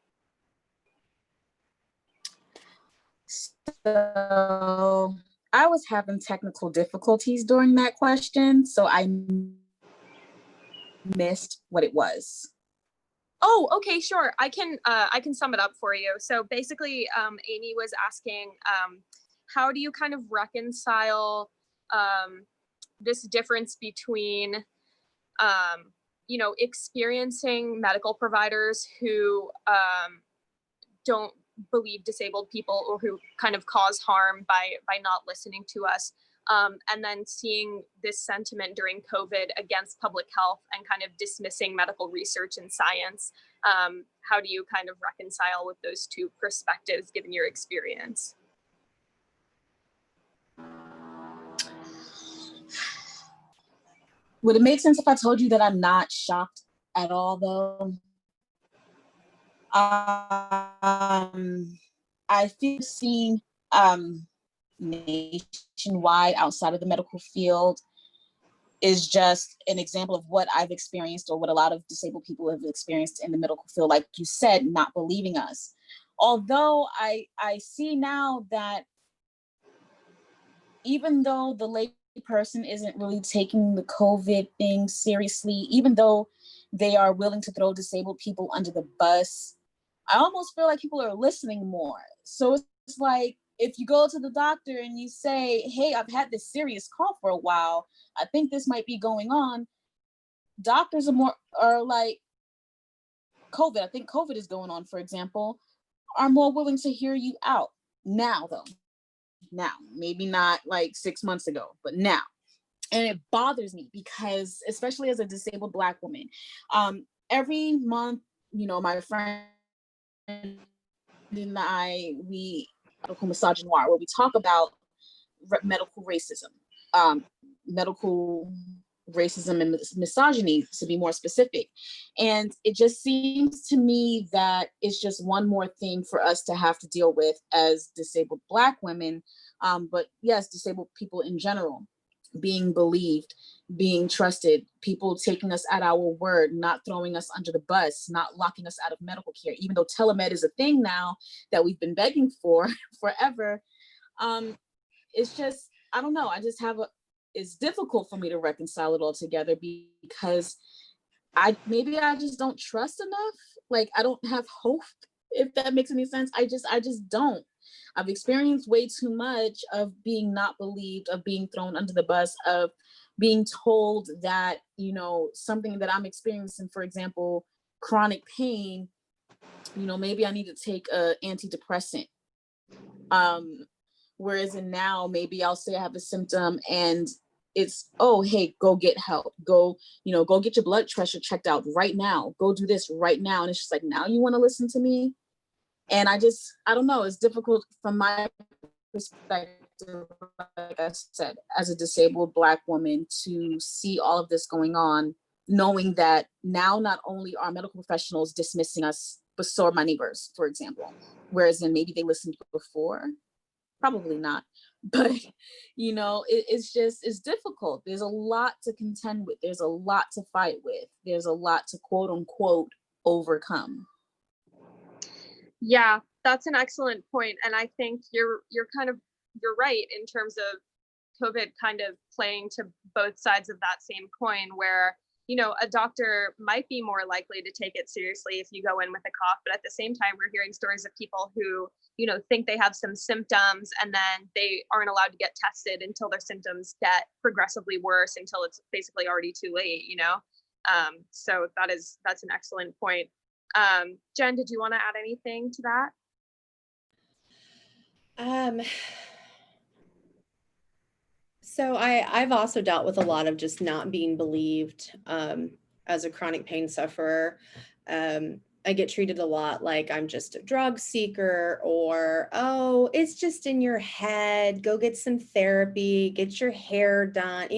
So I was having technical difficulties during that question, so I missed what it was. Oh, okay, sure. I can sum it up for you. So basically, Amy was asking, how do you kind of reconcile this difference between, experiencing medical providers who don't believe disabled people or who kind of cause harm by not listening to us. And then seeing this sentiment during COVID against public health and kind of dismissing medical research and science. How do you kind of reconcile with those two perspectives given your experience? Would it make sense if I told you that I'm not shocked at all, though? I feel seeing nationwide outside of the medical field is just an example of what I've experienced or what a lot of disabled people have experienced in the medical field. Like you said, not believing us. Although I see now that even though the lay person isn't really taking the COVID thing seriously, even though they are willing to throw disabled people under the bus, I almost feel like people are listening more. So it's like, if you go to the doctor and you say, hey, I've had this serious cough for a while, I think this might be going on. Doctors are like, COVID, I think COVID is going on, for example, are more willing to hear you out now, though. Now, maybe not like 6 months ago, but now. And it bothers me because, especially as a disabled Black woman, every month, my friend and I, we medical misogynoir, where we talk about medical racism, and misogyny, to be more specific. And it just seems to me that it's just one more thing for us to have to deal with as disabled Black women, but yes, disabled people in general, being believed, being trusted, people taking us at our word, not throwing us under the bus, not locking us out of medical care, even though telemed is a thing now that we've been begging for forever. It's just, I don't know, it's difficult for me to reconcile it all together because maybe I just don't trust enough. Like, I don't have hope, if that makes any sense. I just don't. I've experienced way too much of being not believed, of being thrown under the bus, of being told that, something that I'm experiencing, for example, chronic pain, maybe I need to take an antidepressant. Whereas now, maybe I'll say I have a symptom and it's, oh, hey, go get help. Go get your blood pressure checked out right now. Go do this right now. And it's just like, now you want to listen to me? And I don't know, it's difficult from my perspective, like I said, as a disabled Black woman, to see all of this going on, knowing that now not only are medical professionals dismissing us, but so are my neighbors, for example. Whereas then maybe they listened before, probably not. But, it's difficult. There's a lot to contend with. There's a lot to fight with. There's a lot to quote unquote overcome. Yeah, that's an excellent point. And I think you're right in terms of COVID kind of playing to both sides of that same coin, where, a doctor might be more likely to take it seriously if you go in with a cough. But at the same time, we're hearing stories of people who, think they have some symptoms and then they aren't allowed to get tested until their symptoms get progressively worse, until it's basically already too late, So that's an excellent point. Jen, did you want to add anything to that? So I've also dealt with a lot of just not being believed as a chronic pain sufferer. I get treated a lot like I'm just a drug seeker, or, oh, it's just in your head, go get some therapy, get your hair done.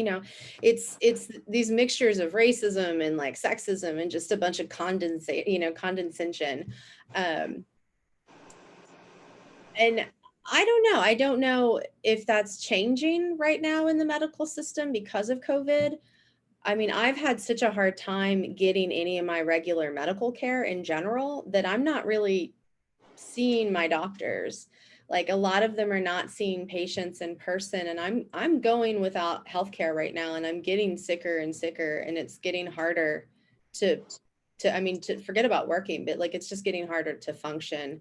It's these mixtures of racism and like sexism and just a bunch of condescension. And I don't know if that's changing right now in the medical system because of COVID. I mean, I've had such a hard time getting any of my regular medical care in general that I'm not really seeing my doctors. Like a lot of them are not seeing patients in person, and I'm going without healthcare right now, and I'm getting sicker and sicker, and it's getting harder to to forget about working, but like it's just getting harder to function.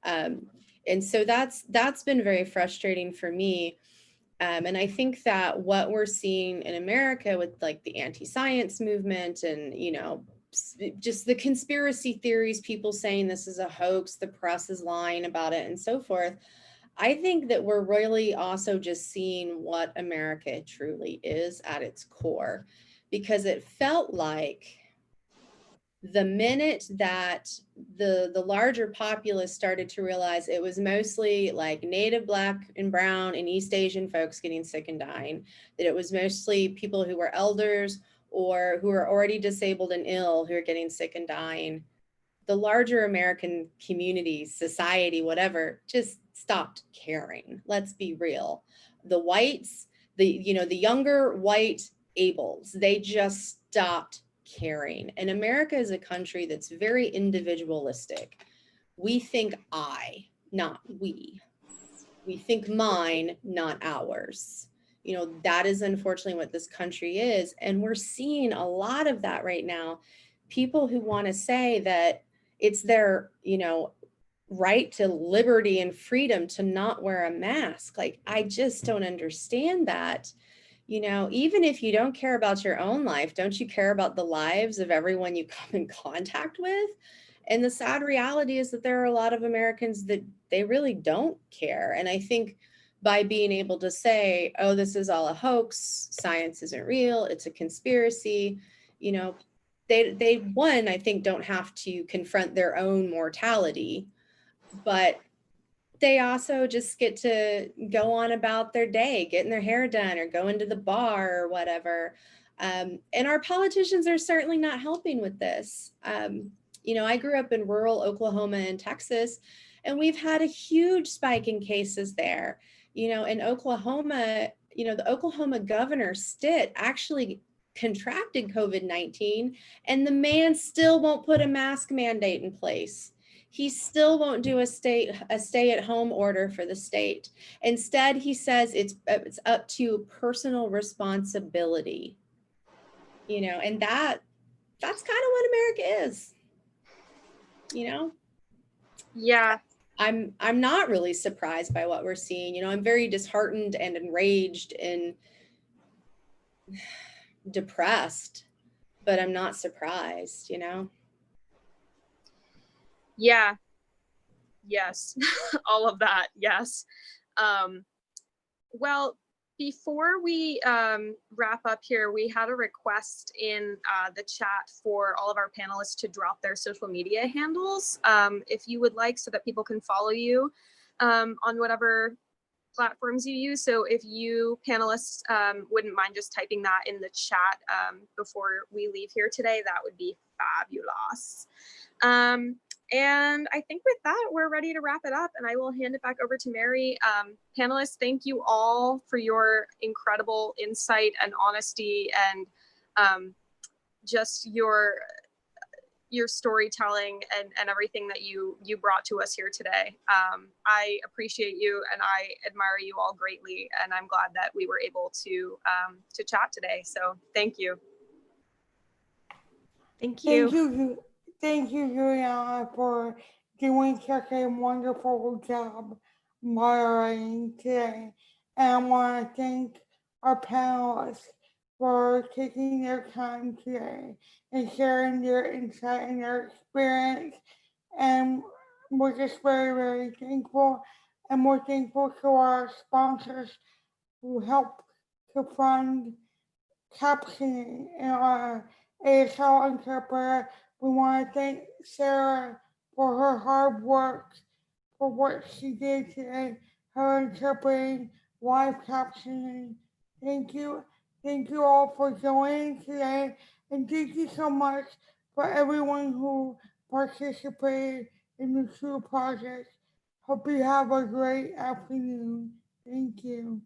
And so that's been very frustrating for me. And I think that what we're seeing in America with like the anti-science movement and, you know, just the conspiracy theories, people saying this is a hoax, the press is lying about it and so forth. I think that we're really also just seeing what America truly is at its core, because it felt like the minute that the larger populace started to realize it was mostly like Native, Black, and Brown and East Asian folks getting sick and dying, that it was mostly people who were elders or who are already disabled and ill who are getting sick and dying, the larger American community, society, whatever, just stopped caring. Let's be real. The whites, the younger white ables, they just stopped caring. And America is a country that's very individualistic. We think I, not we. We think mine, not ours. You know, that is unfortunately what this country is. And we're seeing a lot of that right now. People who want to say that it's their, you know, right to liberty and freedom to not wear a mask. Like, I just don't understand that. You know, even if you don't care about your own life, don't you care about the lives of everyone you come in contact with? And the sad reality is that there are a lot of Americans that they really don't care. And I think by being able to say, oh, this is all a hoax, science isn't real, it's a conspiracy, you know, they one, I think, don't have to confront their own mortality, but they also just get to go on about their day, getting their hair done or going to the bar or whatever. And our politicians are certainly not helping with this. You know, I grew up in rural Oklahoma and Texas, and we've had a huge spike in cases there. You know, in Oklahoma, you know, the Oklahoma governor, Stitt, actually contracted COVID-19, and the man still won't put a mask mandate in place. He still won't do a stay-at-home order for the state. Instead, he says it's up to personal responsibility. You know, and that's kind of what America is. You know? Yeah. I'm not really surprised by what we're seeing. You know, I'm very disheartened and enraged and depressed, but I'm not surprised, you know? Yeah. Yes. All of that. Yes. Well, before we wrap up here, we had a request in the chat for all of our panelists to drop their social media handles, if you would like, so that people can follow you on whatever platforms you use. So if you panelists wouldn't mind just typing that in the chat before we leave here today, that would be fabulous. And I think with that, we're ready to wrap it up, and I will hand it back over to Mary. Panelists, thank you all for your incredible insight and honesty, and just your storytelling and everything that you brought to us here today. I appreciate you, and I admire you all greatly, and I'm glad that we were able to chat today. So thank you. Thank you. Thank you, Juliana, for doing such a wonderful job moderating today. And I want to thank our panelists for taking their time today and sharing their insight and their experience. And we're just very, very thankful. And we're thankful to our sponsors who help to fund captioning and our ASL interpreter. We want to thank Sarah for her hard work, for what she did today, her interpreting live captioning. Thank you. Thank you all for joining today. And thank you so much for everyone who participated in the True Project. Hope you have a great afternoon. Thank you.